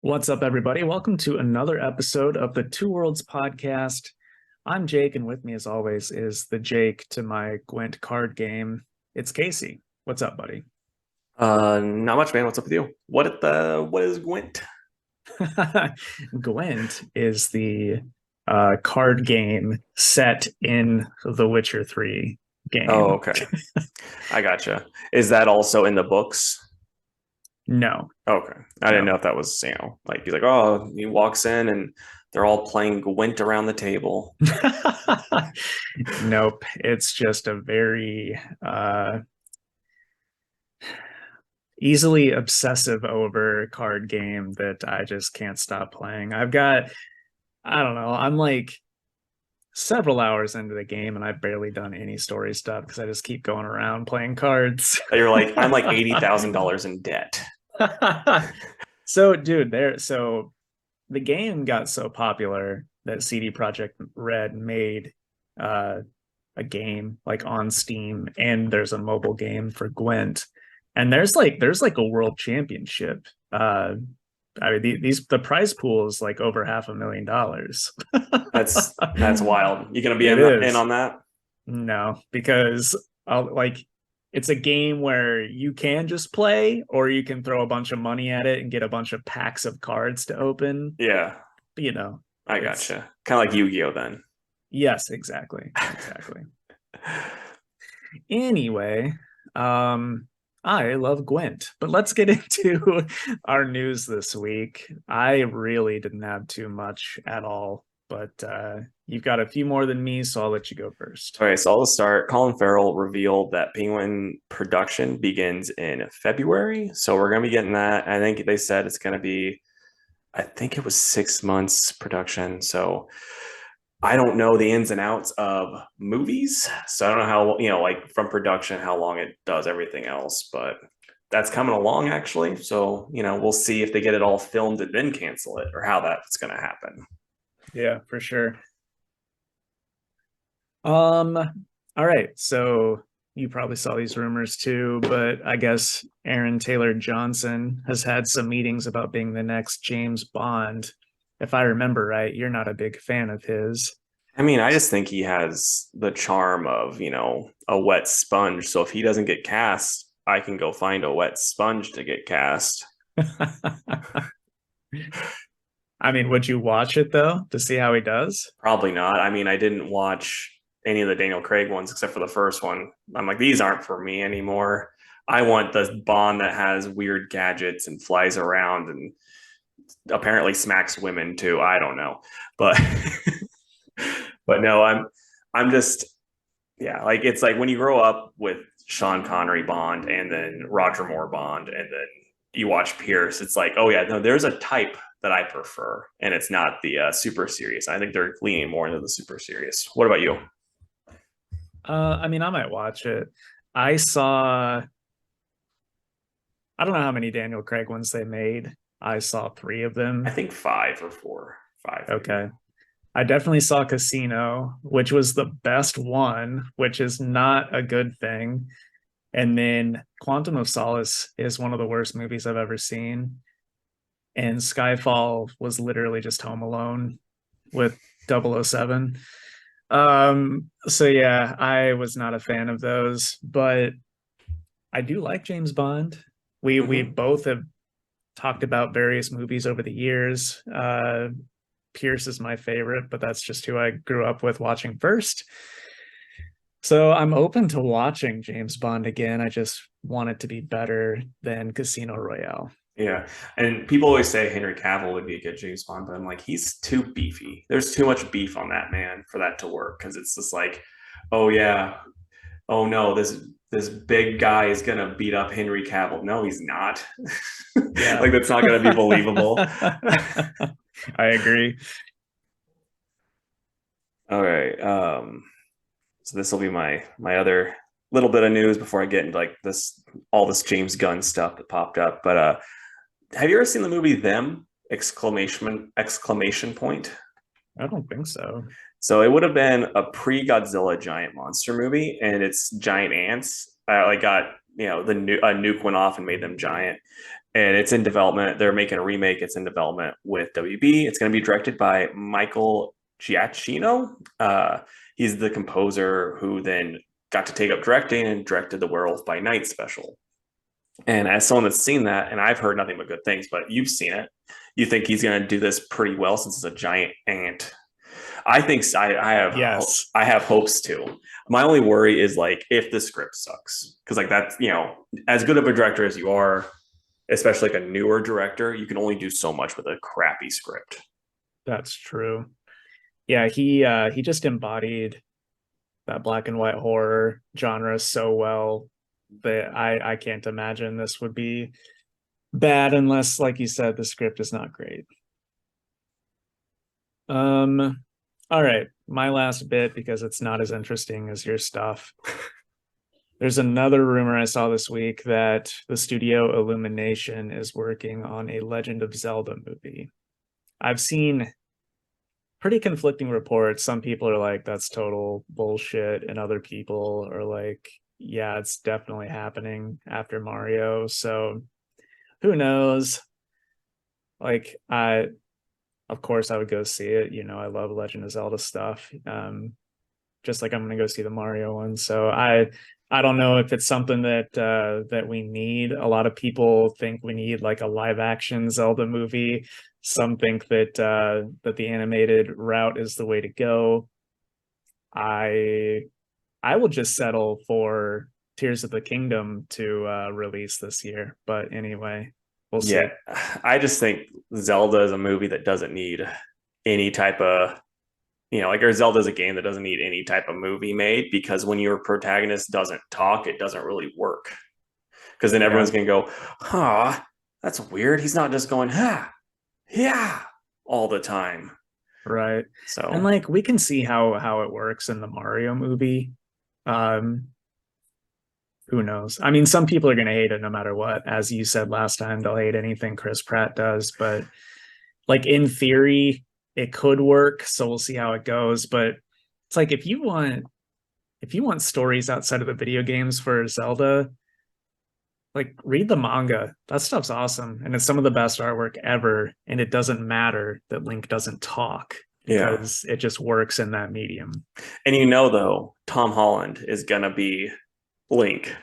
What's up, everybody? Welcome to another episode of the Two Worlds podcast. I'm Jake, and with me, as always, is the Jake to my Gwent card game. It's Casey. What's up, buddy? Not much, man. What's up with you? What is Gwent? Gwent is the card game set in the Witcher 3 Oh, game. okay. I gotcha. Is that also in the books? No, Okay. I didn't no. know if that was, like he's like, oh, he walks in and they're all playing Gwent around the table. Nope. It's just a very easily obsessive over card game that I just can't stop playing. I don't know, I'm like several hours into the game and I've barely done any story stuff because I just keep going around playing cards. You're like, I'm like $80,000 in debt. So, dude, so the game got so popular that CD Projekt Red made uh, a game like on Steam, and there's a mobile game for Gwent, and there's like a world championship. I mean, the prize pool is like over $500,000. That's wild. You gonna be It in is. on that? No, because like it's a game where you can just play or you can throw a bunch of money at it and get a bunch of packs of cards to open. Yeah, But, I it's gotcha. Kind of like Yu-Gi-Oh then. yes, exactly. Exactly. Anyway, I love Gwent, but let's get into our news this week. I really didn't have too much at all, but you've got a few more than me, so I'll let you go first. Okay, so I'll start. Colin Farrell revealed that Penguin production begins in February. So we're going to be getting that. I think they said it's going to be, I think it was 6 months production. So I don't know the ins and outs of movies. So I don't know how, like from production, how long it does everything else. But that's coming along actually. So, we'll see if they get it all filmed and then cancel it or how that's going to happen. Yeah, for sure. Um, all right. So you probably saw these rumors too, but I guess Aaron Taylor Johnson has had some meetings about being the next James Bond. If I remember right, you're not a big fan of his. I mean, I just think he has the charm of, a wet sponge. So if he doesn't get cast, I can go find a wet sponge to get cast. I mean, would you watch it though to see how he does? Probably not. I mean, I didn't watch any of the Daniel Craig ones except for the first one. I'm like, these aren't for me anymore. I want the Bond that has weird gadgets and flies around and apparently smacks women too. I don't know. But but no, I'm just yeah, like it's like when you grow up with Sean Connery Bond and then Roger Moore Bond and then you watch Pierce, it's like, oh yeah, no, there's a type that I prefer, and it's not the super serious. I think they're leaning more into the super serious. What about you? I mean, I might watch it. I saw, I don't know how many Daniel Craig ones they made. I saw three of I them. think five or four, five maybe. Okay. I definitely saw Casino, which was the best one, which is not a good thing. And then Quantum of Solace is one of the worst movies I've ever seen. And Skyfall was literally just Home Alone with 007. So yeah, I was not a fan of those, but I do like James Bond. We Mm-hmm. both have talked about various movies over the years. Pierce is my favorite, but that's just who I grew up with watching first. So I'm open to watching James Bond again. I just want it to be better than Casino Royale. Yeah, and people always say Henry Cavill would be a good James Bond, but I'm like, he's too beefy. There's too much beef on that man for that to work because it's just like, oh yeah, oh no, this big guy is gonna beat up Henry Cavill. No, he's not. Yeah. Like that's not gonna be believable. I agree. All right. So this will be my other little bit of news before I get into like this all this James Gunn stuff that popped up. But have you ever seen the movie Them? Exclamation point. I don't think so. So it would have been a pre-Godzilla giant monster movie, and it's giant ants. Like got the a nuke went off and made them giant, and it's in development. They're making a remake. It's in development with WB. It's going to be directed by Michael Giacchino. He's the composer who then got to take up directing and directed the Werewolf by Night special. And as someone that's seen that, and I've heard nothing but good things, but you've seen it, you think he's going to do this pretty well since it's a giant ant. I think I have Yes. I have hopes too. My only worry is like if the script sucks, because like that's as good of a director as you are, especially like a newer director, you can only do so much with a crappy script. That's true. Yeah, he just embodied that black and white horror genre so well that I can't imagine this would be bad unless, like you said, the script is not great. All right, my last bit, because it's not as interesting as your stuff. There's another rumor I saw this week that the studio Illumination is working on a Legend of Zelda movie. I've seen pretty conflicting reports. Some people are like, that's total bullshit, and other people are like, yeah, it's definitely happening after Mario. So who knows? Like, of course I would go see it. I love Legend of Zelda stuff. Just like I'm gonna go see the Mario one. So I don't know if it's something that we need. A lot of people think we need like a live action Zelda movie. Some think that the animated route is the way to go. I will just settle for Tears of the Kingdom to release this year. But anyway, we'll see. Yeah, I just think Zelda is a movie that doesn't need any type of, or Zelda is a game that doesn't need any type of movie made, because when your protagonist doesn't talk, it doesn't really work. Because then everyone's going to go, huh, that's weird. He's not just going, yeah, all the time. Right. So, and like we can see how it works in the Mario movie. Who knows? I mean, some people are going to hate it no matter what. As you said last time, they'll hate anything Chris Pratt does. But like in theory, it could work. So we'll see how it goes. But it's like if you want stories outside of the video games for Zelda, like read the manga. That stuff's awesome, and it's some of the best artwork ever. And it doesn't matter that Link doesn't talk because it just works in that medium. And though, Tom Holland is gonna be Link.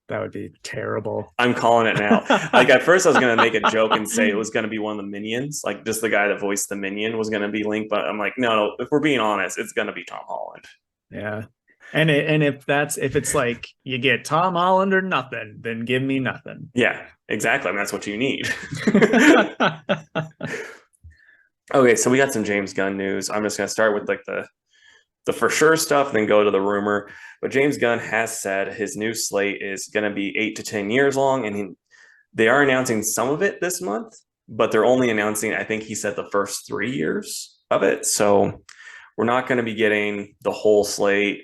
That would be terrible. I'm calling it now. Like at first I was gonna make a joke and say it was gonna be one of the minions, like just the guy that voiced the minion was gonna be Link, but I'm like, no, if we're being honest, it's gonna be Tom Holland. Yeah. And if it's like you get Tom Holland or nothing, then give me nothing. Yeah, exactly. And that's what you need. Okay, so we got some James Gunn news. I'm just gonna start with like the for sure stuff, then go to the rumor. But James Gunn has said his new slate is going to be 8 to 10 years long, and they are announcing some of it this month, but they're only announcing, I think he said, the first 3 years of it. So we're not going to be getting the whole slate,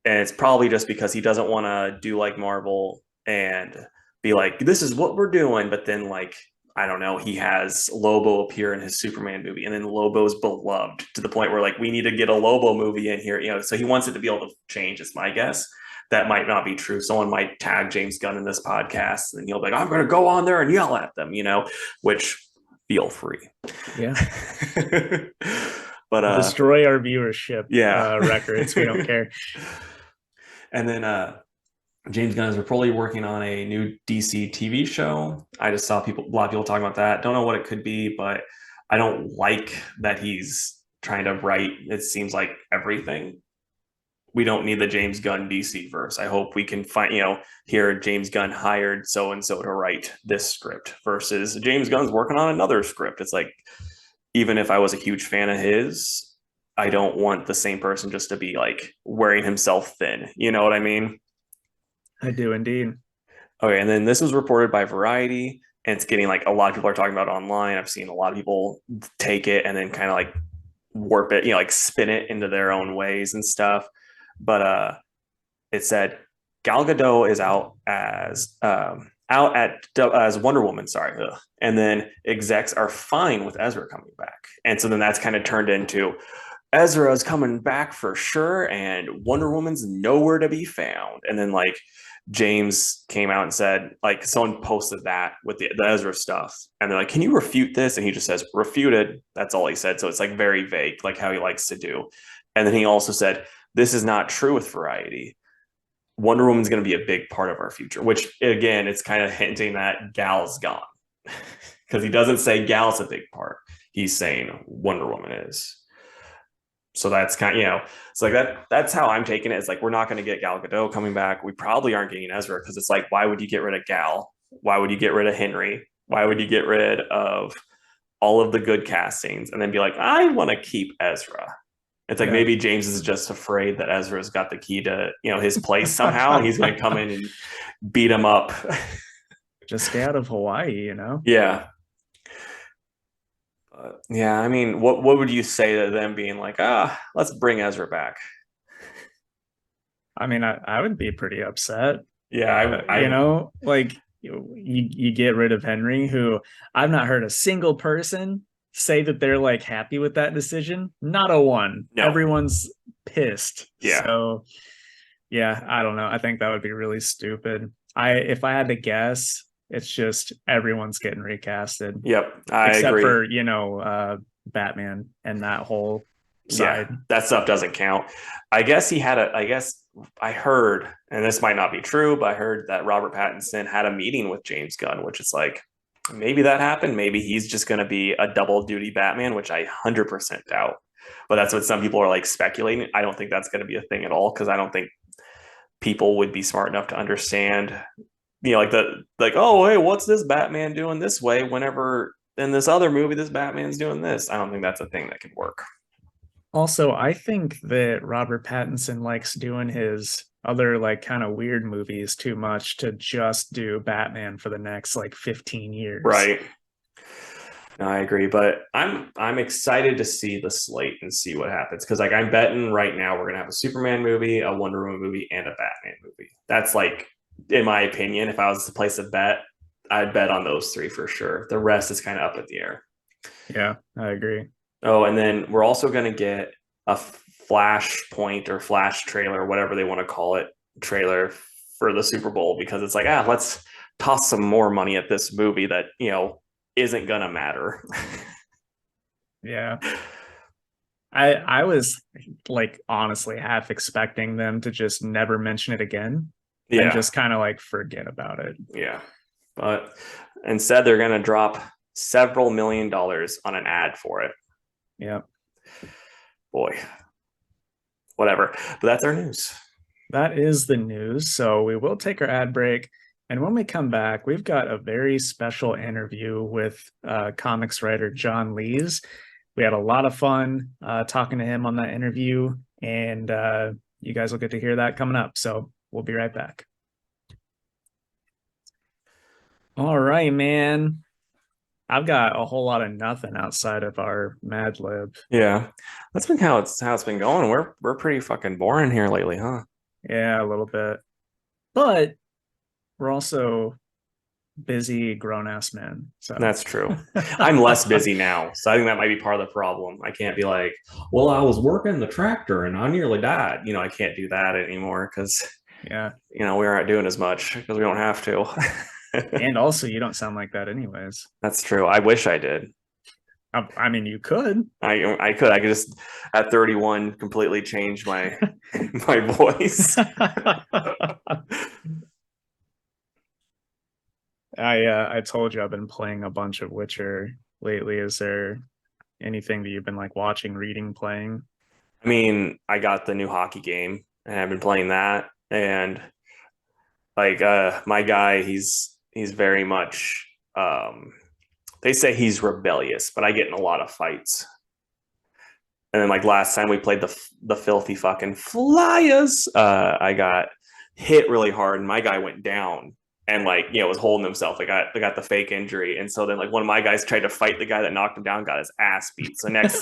and it's probably just because he doesn't want to do like Marvel and be like, this is what we're doing, but then like, I don't know, he has Lobo appear in his Superman movie, and then Lobo's beloved to the point where like we need to get a Lobo movie in here, so he wants it to be able to change. It's my guess. That might not be true. Someone might tag James Gunn in this podcast and he'll be like, I'm going to go on there and yell at them, which feel free. Yeah. But destroy our viewership records. We don't care. And then James Gunn is reportedly working on a new DC TV show. I just saw a lot of people talking about that. Don't know what it could be, but I don't like that he's trying to write, it seems like, everything. We don't need the James Gunn DC verse. I hope we can find, here James Gunn hired so-and-so to write this script versus James Gunn's working on another script. It's like, even if I was a huge fan of his, I don't want the same person just to be like wearing himself thin. You know what I mean? I do indeed. Okay, and then this was reported by Variety, and it's getting like a lot of people are talking about it online. I've seen a lot of people take it and then kind of like warp it, like spin it into their own ways and stuff. But it said Gal Gadot is out as Wonder Woman, sorry, and then execs are fine with Ezra coming back, and so then that's kind of turned into Ezra's coming back for sure, and Wonder Woman's nowhere to be found, and then like James came out and said, like, someone posted that with the Ezra stuff, and they're like, "Can you refute this?" And he just says, "Refuted." That's all he said. So it's like very vague, like how he likes to do. And then he also said, "This is not true with Variety. Wonder Woman's going to be a big part of our future," which again, it's kind of hinting that Gal's gone because he doesn't say Gal's a big part. He's saying Wonder Woman is. So that's kind of, it's like that's how I'm taking it. It's like, we're not going to get Gal Gadot coming back. We probably aren't getting Ezra, because it's like, why would you get rid of Gal? Why would you get rid of Henry? Why would you get rid of all of the good castings and then be like, I want to keep Ezra? It's like, maybe James is just afraid that Ezra's got the key to, his place somehow. And he's going to come in and beat him up. Just stay out of Hawaii, Yeah. Yeah, I mean, what would you say to them being like, let's bring Ezra back? I mean, I would be pretty upset. Yeah, like you get rid of Henry, who I've not heard a single person say that they're like happy with that decision. Not a one. No. Everyone's pissed. Yeah. So yeah, I don't know. I think that would be really stupid. If I had to guess, it's just everyone's getting recasted. Yep, I except agree. for Batman and that whole side. Yeah, that stuff doesn't count. I guess I heard, and this might not be true, but I heard that Robert Pattinson had a meeting with James Gunn, which is like, maybe that happened. Maybe he's just going to be a double duty Batman, which I 100% doubt. But that's what some people are like speculating. I don't think that's going to be a thing at all, because I don't think people would be smart enough to understand, oh, hey, what's this Batman doing this way whenever in this other movie this Batman's doing this? I don't think that's a thing that could work. Also, I think that Robert Pattinson likes doing his other like kind of weird movies too much to just do Batman for the next like 15 years. Right. No, I agree, but I'm excited to see the slate and see what happens, because like I'm betting right now we're gonna have a Superman movie, a Wonder Woman movie, and a Batman movie. That's like, in my opinion, if I was to place a bet, I'd bet on those three for sure. The rest is kind of up in the air. Yeah, I agree. Oh, and then we're also going to get a Flashpoint or Flash trailer, whatever they want to call it, trailer for the Super Bowl, because it's like, let's toss some more money at this movie that, isn't going to matter. Yeah. I was like honestly half expecting them to just never mention it again. Yeah. And just kind of like forget about it. Yeah. But instead they're going to drop several $1 million on an ad for it. Yeah. Boy. Whatever. But that's our news. That is the news. So we will take our ad break. And when we come back, we've got a very special interview with comics writer John Lees. We had a lot of fun talking to him on that interview, and you guys will get to hear that coming up. So we'll be right back. All right, man. I've got a whole lot of nothing outside of our Mad Lib. Yeah, that's been how it's been going. We're pretty fucking boring here lately, huh? Yeah, a little bit, but we're also busy grown-ass men. So that's true. I'm less busy now, so I think that might be part of the problem. I can't be like, well, I was working the tractor and I nearly died. I can't do that anymore because we aren't doing as much because we don't have to. And also, you don't sound like that anyways. That's true. I wish I did. I mean, you could. I could. I could just at 31 completely change my my voice. I told you I've been playing a bunch of Witcher lately. Is there anything that you've been like watching, reading, playing? I mean, I got the new hockey game and I've been playing that, and like my guy, he's very much they say he's rebellious, but I get in a lot of fights. And then like last time we played the filthy fucking Flyers, I got hit really hard and my guy went down and like was holding himself. They got the fake injury, and so then like one of my guys tried to fight the guy that knocked him down, got his ass beat. So next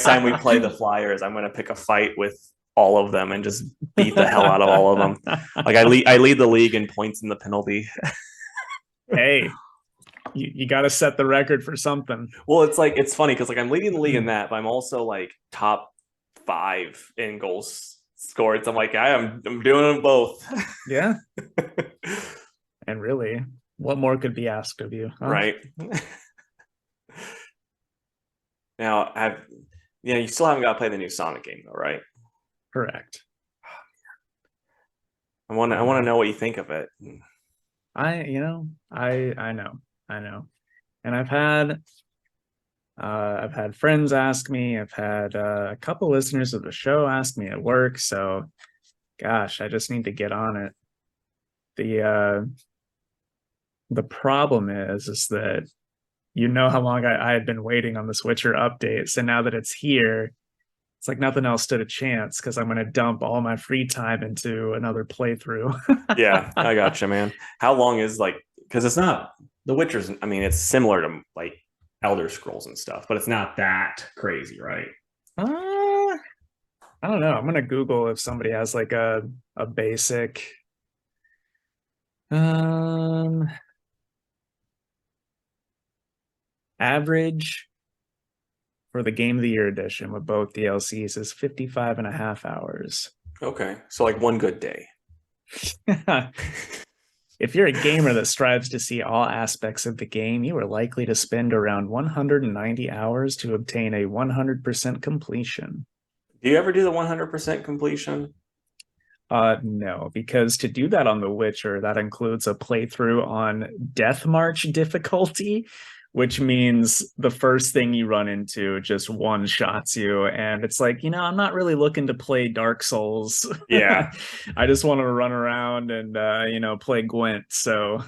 time we play the Flyers, I'm gonna pick a fight with all of them and just beat the hell out of all of them. Like I lead the league in points in the penalty. Hey, you got to set the record for something. Well, it's funny because like I'm leading the league in that, but I'm also like top 5 in goals scored. I'm like, I'm doing them both. Yeah. And really, what more could be asked of you, huh? Right. Now, you still haven't got to play the new Sonic game though, right? Correct. I want to know what you think of it. I know. I know. And I've had friends ask me, I've had a couple listeners of the show ask me at work, so gosh, I just need to get on it. The problem is that how long I had been waiting on the Switcher update. So now that it's here, it's like nothing else stood a chance because I'm going to dump all my free time into another playthrough. Yeah, I gotcha, man. How long is like, because it's not The Witcher's, I mean, it's similar to like Elder Scrolls and stuff, but it's not that crazy, right? I don't know. I'm going to Google if somebody has like a basic um average for the Game of the Year edition with both DLCs is 55 and a half hours. Okay. So like one good day. If you're a gamer that strives to see all aspects of the game, you are likely to spend around 190 hours to obtain a 100% completion. Do you ever do the 100% completion? No, because to do that on The Witcher, that includes a playthrough on Death March difficulty, which means the first thing you run into just one shots you. And it's like, I'm not really looking to play Dark Souls. Yeah. I just want to run around and, play Gwent. So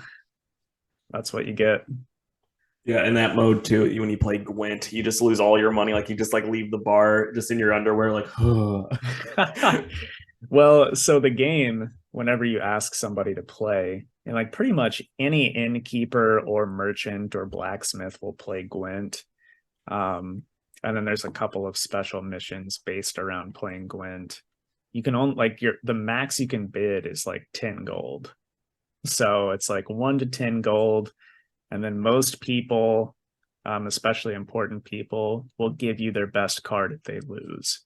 that's what you get. Yeah, in that mode too, when you play Gwent, you just lose all your money. Like you just like leave the bar just in your underwear, like, Well, so the game, whenever you ask somebody to play, and like pretty much any innkeeper or merchant or blacksmith will play Gwent. And then there's a couple of special missions based around playing Gwent. You can only like the max you can bid is like 10 gold. So it's like 1 to 10 gold. And then most people, especially important people, will give you their best card if they lose.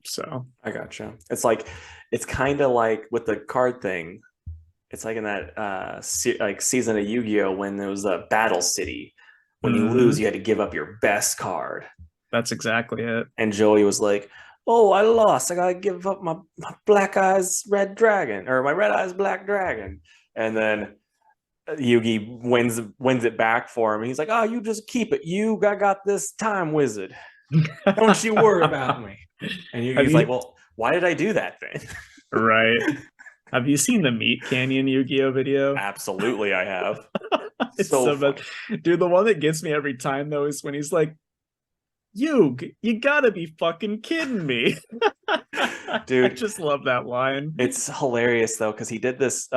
So I gotcha. It's kind of like with the card thing. It's like in that like season of Yu-Gi-Oh when there was a Battle City. When you lose, you had to give up your best card. That's exactly it. And Joey was like, "Oh, I lost. I gotta give up my Black Eyes Red Dragon or my Red Eyes Black Dragon." And then Yugi wins it back for him. He's like, "Oh, you just keep it. I got this time wizard. Don't you worry about me." And Yugi's like, "Well, why did I do that then?" Right. Have you seen the Meat Canyon Yu-Gi-Oh video? Absolutely, I have. It's so bad. Dude, the one that gets me every time though is when he's like, you gotta be fucking kidding me. Dude, I just love that line. It's hilarious though, because he did this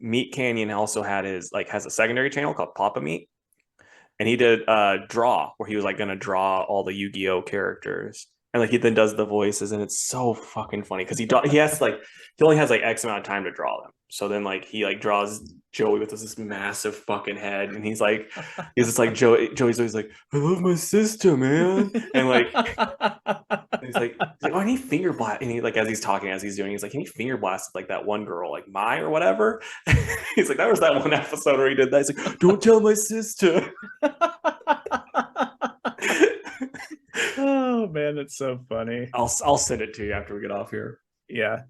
Meat Canyon also has a secondary channel called Papa Meat. And he did draw where he was like gonna draw all the Yu-Gi-Oh characters. And like he then does the voices, and it's so fucking funny because he only has like X amount of time to draw them. So then like he like draws Joey with this massive fucking head, and he's just like Joey's always like, "I love my sister, man," and like he's like, "Oh, I need finger blast," and he like as he's talking as he's doing, he's like, "Can you finger blast like that one girl, like Mai or whatever?" He's like, "That was that one episode where he did that." He's like, "Don't tell my sister." Oh man, that's so funny. I'll send it to you after we get off here. Yeah.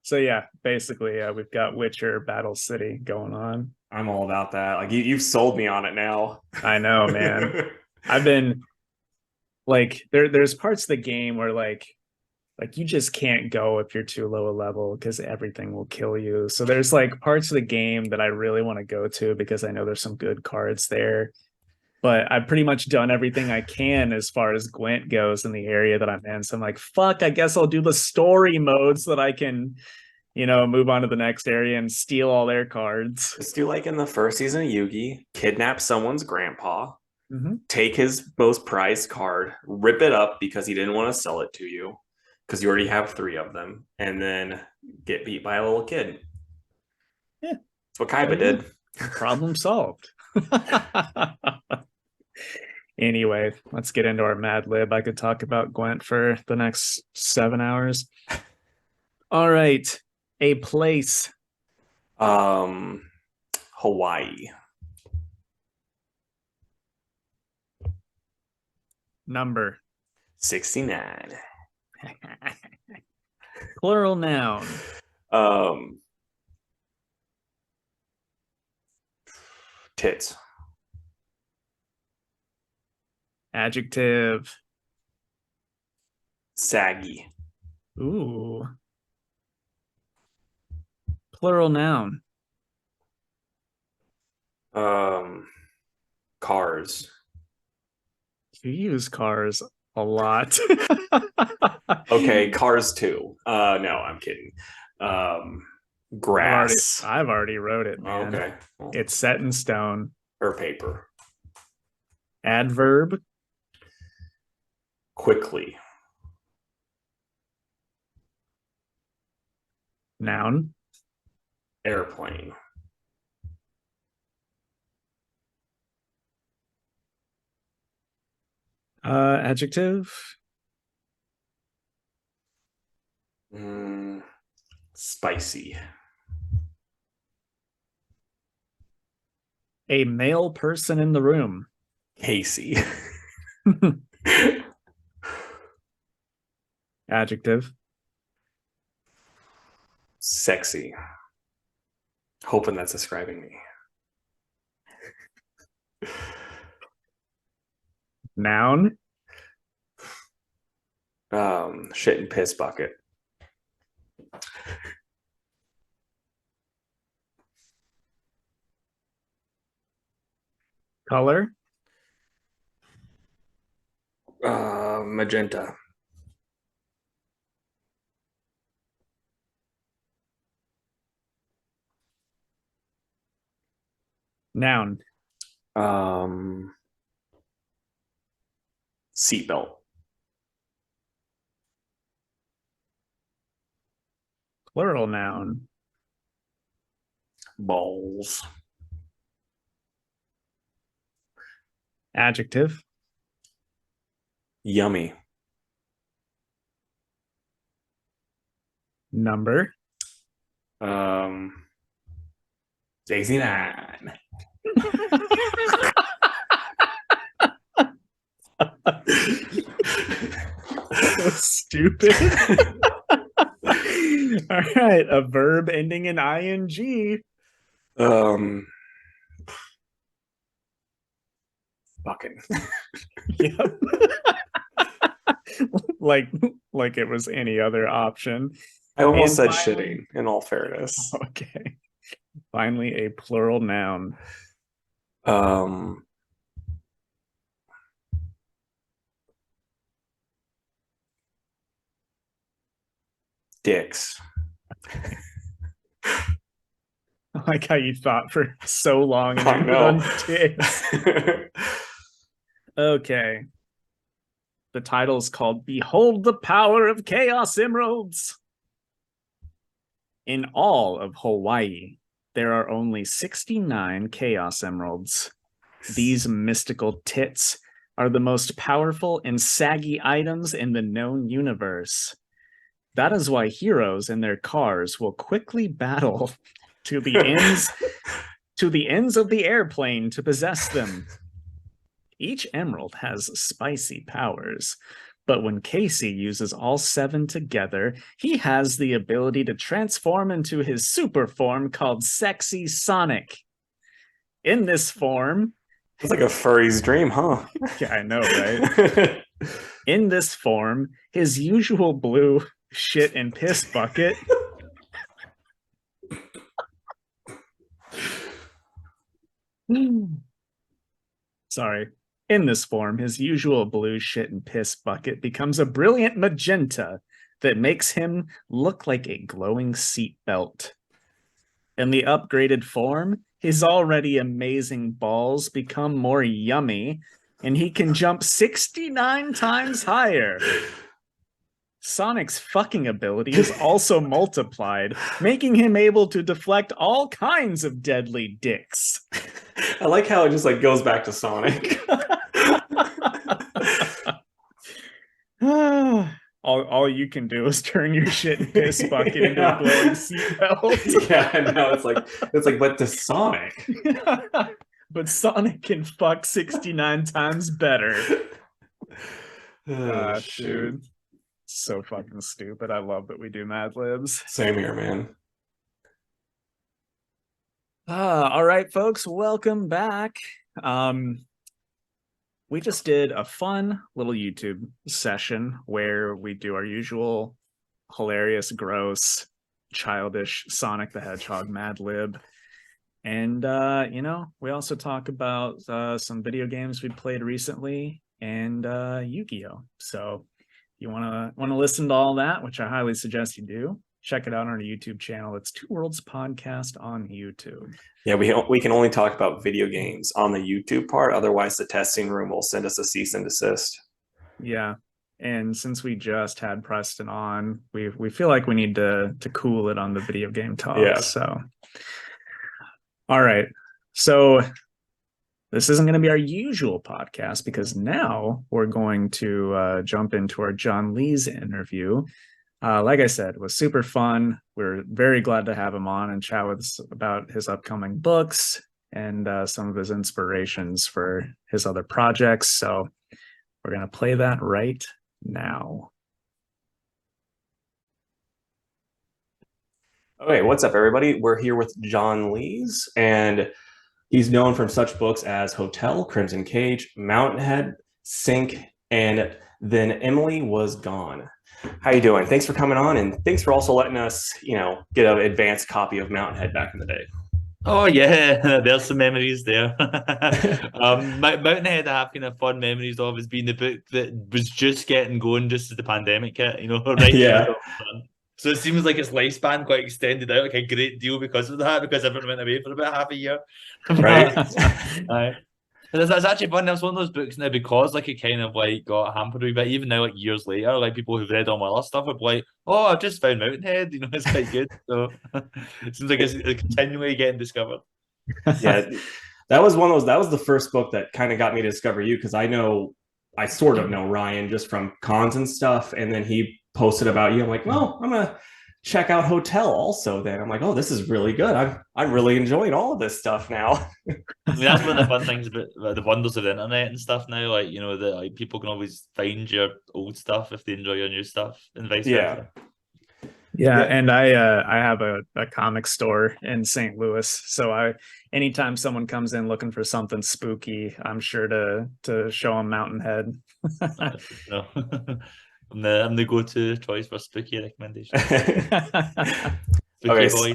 So yeah, basically, we've got Witcher Battle City going on. I'm all about that. Like you've sold me on it now. I know, man. I've been like, there's parts of the game where like you just can't go if you're too low a level because everything will kill you. So there's like parts of the game that I really want to go to because I know there's some good cards there. But I've pretty much done everything I can as far as Gwent goes in the area that I'm in. So I'm like, fuck, I guess I'll do the story mode so that I can, move on to the next area and steal all their cards. Just do like in the first season of Yugi, kidnap someone's grandpa, take his most prized card, rip it up because he didn't want to sell it to you because you already have 3 of them, and then get beat by a little kid. Yeah. That's what Kaiba did. Problem solved. Anyway, let's get into our Mad Lib. I could talk about Gwent for the next 7 hours. All right. A place. Hawaii. Number. 69. Plural noun. Tits. Adjective. Saggy. Ooh. Plural noun. Cars. You use cars a lot. Okay, Cars 2. No, I'm kidding. Grass. I've already wrote it, man. Okay. It's set in stone. Or paper. Adverb. Quickly. Noun. Airplane. Adjective. Spicy. A male person in the room. Casey. Adjective. Sexy. Hoping that's describing me. Noun. Shit and piss bucket. Color. Magenta. Noun. Seatbelt. Plural noun. Balls. Adjective. Yummy. Number. 69. So stupid. All right, a verb ending in ing. Fucking. Yep. like it was any other option. I almost said finally, shitting, in all fairness. Okay. Finally, a plural noun. Dicks. I like how you thought for so long and I ended know. on dicks. Okay. The title's called Behold the Power of Chaos Emeralds. In all of Hawaii, there are only 69 Chaos Emeralds. These mystical tits are the most powerful and saggy items in the known universe. That is why heroes and their cars will quickly battle to the ends of the airplane to possess them. Each emerald has spicy powers, but when Casey uses all 7 together, he has the ability to transform into his super form called Sexy Sonic. In this form, it's like a furry's dream, huh? Yeah, I know, right? In this form, his usual blue shit and piss bucket Sorry. In this form, his usual blue shit and piss bucket becomes a brilliant magenta that makes him look like a glowing seatbelt. In the upgraded form, his already amazing balls become more yummy, and he can jump 69 times higher. Sonic's fucking ability is also multiplied, making him able to deflect all kinds of deadly dicks. I like how it just like goes back to Sonic. I'll all you can do is turn your shit and piss bucket into a glowing seatbelt. Yeah, I know. It's like, but to Sonic. But Sonic can fuck 69 times better. Dude. So fucking stupid. I love that we do Mad Libs. Same here, man. All right, folks, welcome back. We just did a fun little YouTube session where we do our usual hilarious, gross, childish Sonic the Hedgehog Mad Lib. And, we also talk about some video games we played recently and Yu-Gi-Oh! So if you want to listen to all that, which I highly suggest you do, check it out on our YouTube channel. It's Two Worlds Podcast on YouTube. Yeah, we can only talk about video games on the YouTube part. Otherwise, the testing room will send us a cease and desist. Yeah. And since we just had Preston on, we feel like we need to cool it on the video game talk. Yeah. So, all right. So this isn't going to be our usual podcast because now we're going to jump into our John Lee's interview. Like I said, it was super fun. We're very glad to have him on and chat with us about his upcoming books and some of his inspirations for his other projects. So we're going to play that right now. Okay, what's up, everybody? We're here with John Lees, and he's known from such books as Hotel, Crimson Cage, Mountainhead, Sink, and Then Emily Was Gone. How you doing? Thanks for coming on, and thanks for also letting us, get an advanced copy of Mountainhead back in the day. Oh yeah, there's some memories there. Mountainhead I have kind of fun memories of as being the book that was just getting going just as the pandemic hit, right? Yeah. So it seems like its lifespan quite extended out, like a great deal because of that, because everyone went away for about half a year. Right. That's actually fun. That's one of those books now because like it kind of like got hampered a wee bit. Even now, like years later, like people who've read all my other stuff are like, "Oh, I've just found Mountainhead." It's quite good. So it seems like it's continually getting discovered. Yeah, that was one of those. That was the first book that kind of got me to discover you because I sort of know Ryan just from cons and stuff, and then he posted about you. I'm like, well, I'm gonna check out Hotel also. Then I'm like, oh, this is really good. I'm really enjoying all of this stuff now. I mean, that's one of the fun things about the wonders of the internet and stuff now. Like, that like people can always find your old stuff if they enjoy your new stuff, and vice versa. Yeah, and I have a comic store in St. Louis, so anytime someone comes in looking for something spooky, I'm sure to show them Mountainhead. No. I'm the go-to choice for spooky recommendations. Okay, boy,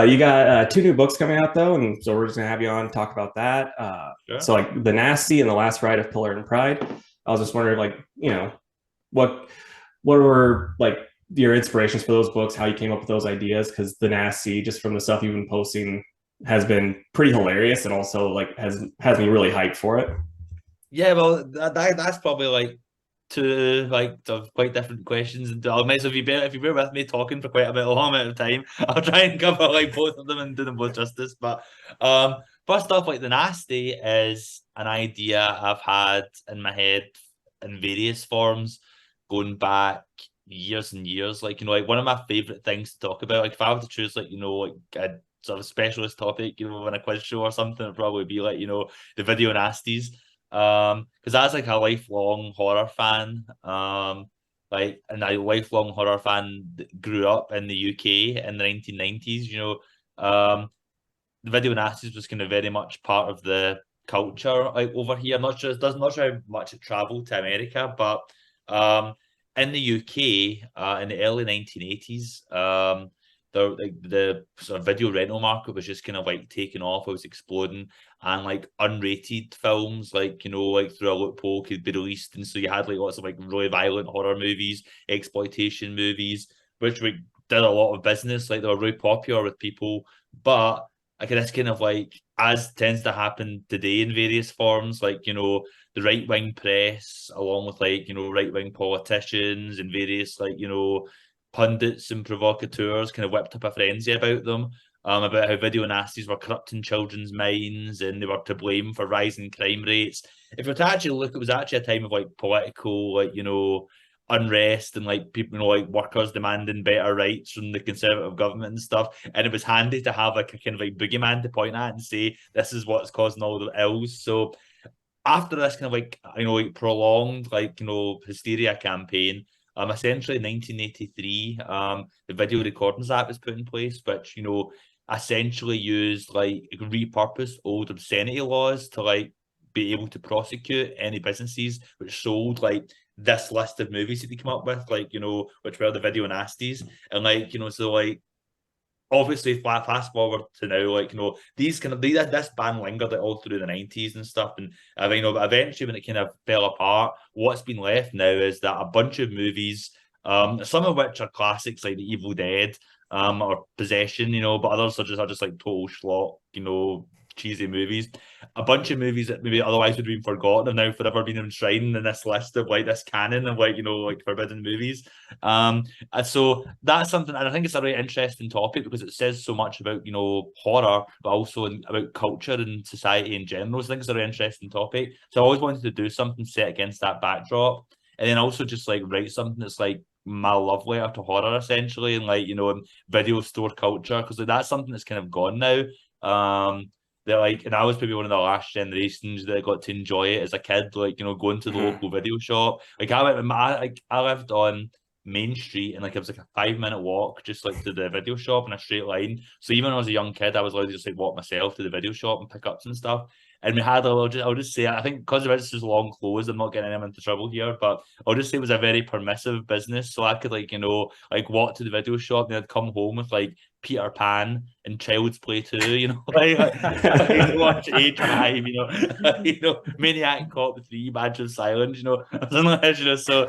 you got 2 new books coming out though, and so we're just gonna have you on and talk about that. Sure. So like The Nasty and The Last Ride of Pillar and Pride. I was just wondering, like, what were like your inspirations for those books, how you came up with those ideas, because The Nasty, just from the stuff you've been posting, has been pretty hilarious and also like has me really hyped for it. Yeah, well, that's probably like two quite different questions, and I might, so if you bear with me talking for quite a long amount of time, I'll try and cover like both of them and do them both justice. But first off, like The Nasty is an idea I've had in my head in various forms going back years and years. Like, like one of my favorite things to talk about, like if I were to choose like a sort of specialist topic, in a quiz show or something, it'd probably be like the video nasties. Because I was like a lifelong horror fan, and a lifelong horror fan that grew up in the UK in the 1990s. The video nasties was kind of very much part of the culture like over here. Not sure how much it traveled to America, but in the UK in the early 1980s, the sort of video rental market was just kind of like taking off. It was exploding, and like unrated films, like through a loophole could be released, and so you had like lots of like really violent horror movies, exploitation movies, which did a lot of business. Like they were really popular with people, but like this kind of like, as tends to happen today in various forms, like the right-wing press, along with like right-wing politicians and various like pundits and provocateurs kind of whipped up a frenzy about them, about how video nasties were corrupting children's minds and they were to blame for rising crime rates. If you were to actually look, it was actually a time of like political, like unrest and like people, like workers demanding better rights from the Conservative government and stuff. And it was handy to have like a kind of like boogeyman to point at and say, this is what's causing all the ills. So after this kind of like, like prolonged like, hysteria campaign, essentially in 1983, the Video Recordings Act was put in place, which, essentially used like repurposed old obscenity laws to like be able to prosecute any businesses which sold like this list of movies that they come up with, like, which were the video nasties. And like, so like obviously fast forward to now, like, these kind of this ban lingered like, all through the 90s and stuff. And but eventually when it kind of fell apart, what's been left now is that a bunch of movies, some of which are classics like The Evil Dead, or Possession, but others are just like total schlock, cheesy movies. A bunch of movies that maybe otherwise would have been forgotten have now forever been enshrined in this list of like this canon of like, like forbidden movies. And so that's something, and I think it's a really interesting topic because it says so much about, horror, but also about culture and society in general. So I think it's a really interesting topic. So I always wanted to do something set against that backdrop. And then also just like write something that's like my love letter to horror essentially, and like, video store culture, because like, that's something that's kind of gone now. That like, and I was probably one of the last generations that got to enjoy it as a kid, like, going to the local video shop. Like I lived on Main Street, and like it was like a 5-minute walk just like to the video shop in a straight line. So even when I was a young kid, I was allowed to just like walk myself to the video shop and pick up some stuff. And we had I'll just say, I think because of it's just long closed, I'm not getting anyone into trouble here, but I'll just say it was a very permissive business. So I could like, like walk to the video shop and I'd come home with like Peter Pan and Child's Play 2, like watch A-Drive, Maniac Cop 3, Badge of Silence, something like that, so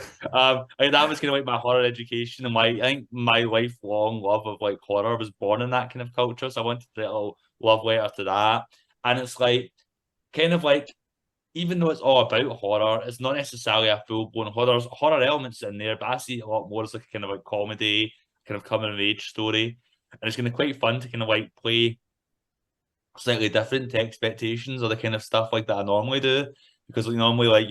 like, that was kind of like my horror education, and I think my lifelong love of like horror was born in that kind of culture, so I wanted to little love letter to that. And it's like kind of like, even though it's all about horror, it's not necessarily a full-blown horror. There's horror elements in there, but I see it a lot more as like a kind of like comedy, kind of coming of age story. And it's going to be quite fun to kind of like play slightly different to expectations or the kind of stuff like that I normally do. Because like normally, like,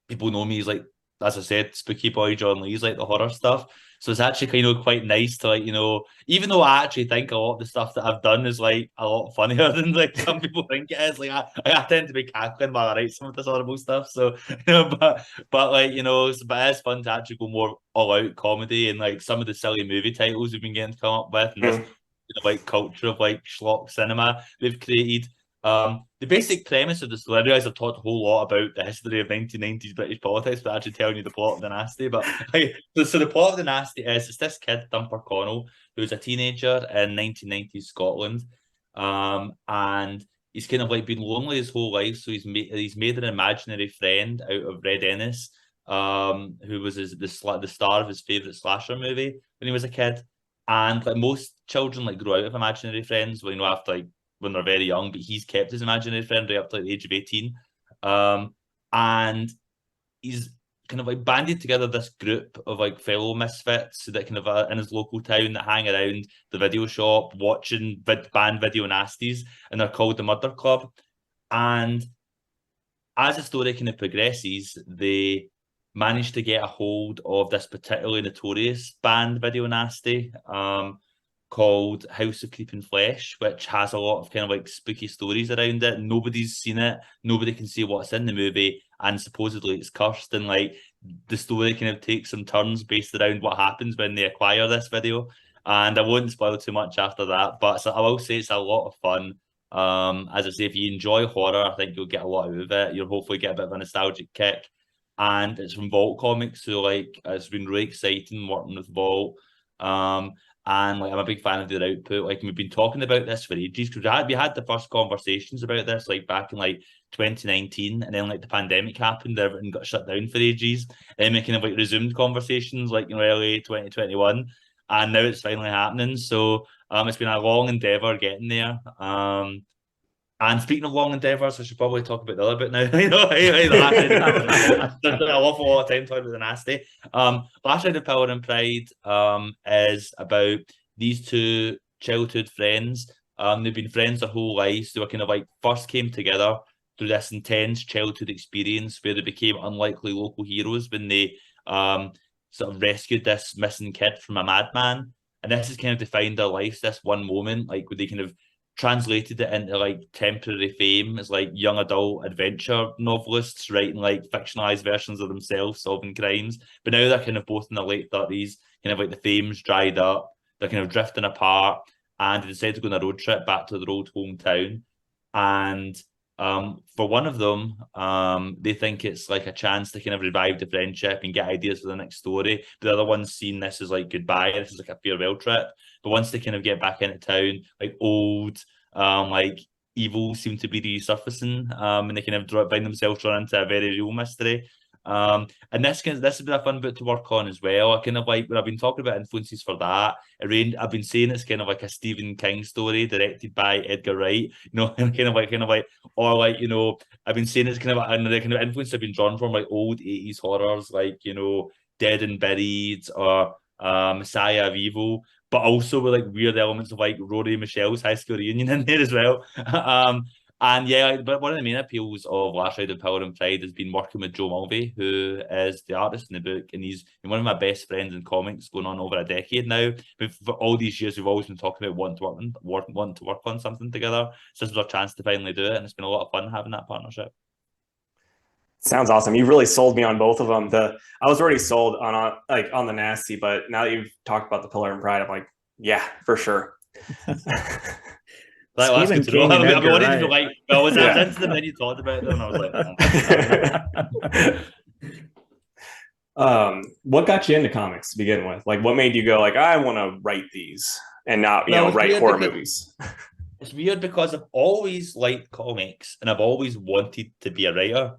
people know me as like, as I said, Spooky Boy John Lee's like the horror stuff. So it's actually kind of quite nice to like, even though I actually think a lot of the stuff that I've done is like a lot funnier than like some people think it is. Like I tend to be cackling while I write some of this horrible stuff. So, but like, but it's fun to actually go more all out comedy, and like some of the silly movie titles we've been getting to come up with, and this like culture of like schlock cinema we've created. The basic premise of the story, I realise I've talked a whole lot about the history of 1990s British politics, but actually telling you the plot of The Nasty. But so the plot of The Nasty is it's this kid, Thumper Connell, who's a teenager in 1990s Scotland. And he's kind of like been lonely his whole life. So he's made an imaginary friend out of Red Ennis, who was the star of his favourite slasher movie when he was a kid. And like most children like grow out of imaginary friends after like when they're very young, but he's kept his imaginary friend right up to like the age of 18. And he's kind of like banded together this group of like fellow misfits that kind of in his local town that hang around the video shop watching band video nasties, and they're called the Murder Club. And as the story kind of progresses, they manage to get a hold of this particularly notorious band video nasty, called House of Creeping Flesh, which has a lot of kind of like spooky stories around it. Nobody's seen it. Nobody can see what's in the movie, and supposedly it's cursed. And like the story kind of takes some turns based around what happens when they acquire this video. And I won't spoil too much after that, but I will say it's a lot of fun. As I say, if you enjoy horror, I think you'll get a lot out of it. You'll hopefully get a bit of a nostalgic kick. And it's from Vault Comics, so like it's been really exciting working with Vault. And like I'm a big fan of their output. Like we've been talking about this for ages, because we had the first conversations about this like back in like 2019, and then like the pandemic happened, everything got shut down for ages. And then we kind of like resumed conversations like early 2021, and now it's finally happening. So it's been a long endeavor getting there. And speaking of long endeavors, I should probably talk about the other bit now. I spent an awful lot of time talking about The Nasty. Last Ride of Power and Pride is about these two childhood friends. They've been friends their whole lives. They were kind of like first came together through this intense childhood experience where they became unlikely local heroes when they sort of rescued this missing kid from a madman. And this is kind of defined their lives, this one moment, like where they kind of translated it into like temporary fame as like young adult adventure novelists writing like fictionalized versions of themselves solving crimes. But now they're kind of both in their late 30s, kind of like the fame's dried up, they're kind of drifting apart, and they decide to go on a road trip back to their old hometown. And for one of them, they think it's like a chance to kind of revive the friendship and get ideas for the next story. The other one's seen this as like goodbye, this is like a farewell trip. But once they kind of get back into town, like old, like evil seem to be resurfacing, and they kind of find themselves drawn into a very real mystery. And this has been a fun bit to work on as well. I kind of like when I've been talking about influences for that. I've been saying it's kind of like a Stephen King story directed by Edgar Wright, you know, and kind of like, or like, you know, I've been saying it's kind of and the kind of influence I've been drawn from like old 80s horrors, like, you know, Dead and Buried or Messiah of Evil, but also with like weird elements of like Rory Michelle's High School Reunion in there as well. And yeah, but one of the main appeals of Last Ride of Power and Pride has been working with Joe Mulvey, who is the artist in the book, and he's been one of my best friends in comics going on over a decade now. But for all these years, we've always been talking about wanting to work on something together. So this was our chance to finally do it, and it's been a lot of fun having that partnership. Sounds awesome. You really sold me on both of them. I was already sold on the nasty, but now that you've talked about the Pillar and Pride, I'm like, yeah, for sure. Stephen King King and Edgar Wright. Like, I was into them, then you talked about them, and I was like, what got you into comics to begin with? Like, what made you go like, I want to write these and not, write horror movies? It's weird because I've always liked comics and I've always wanted to be a writer,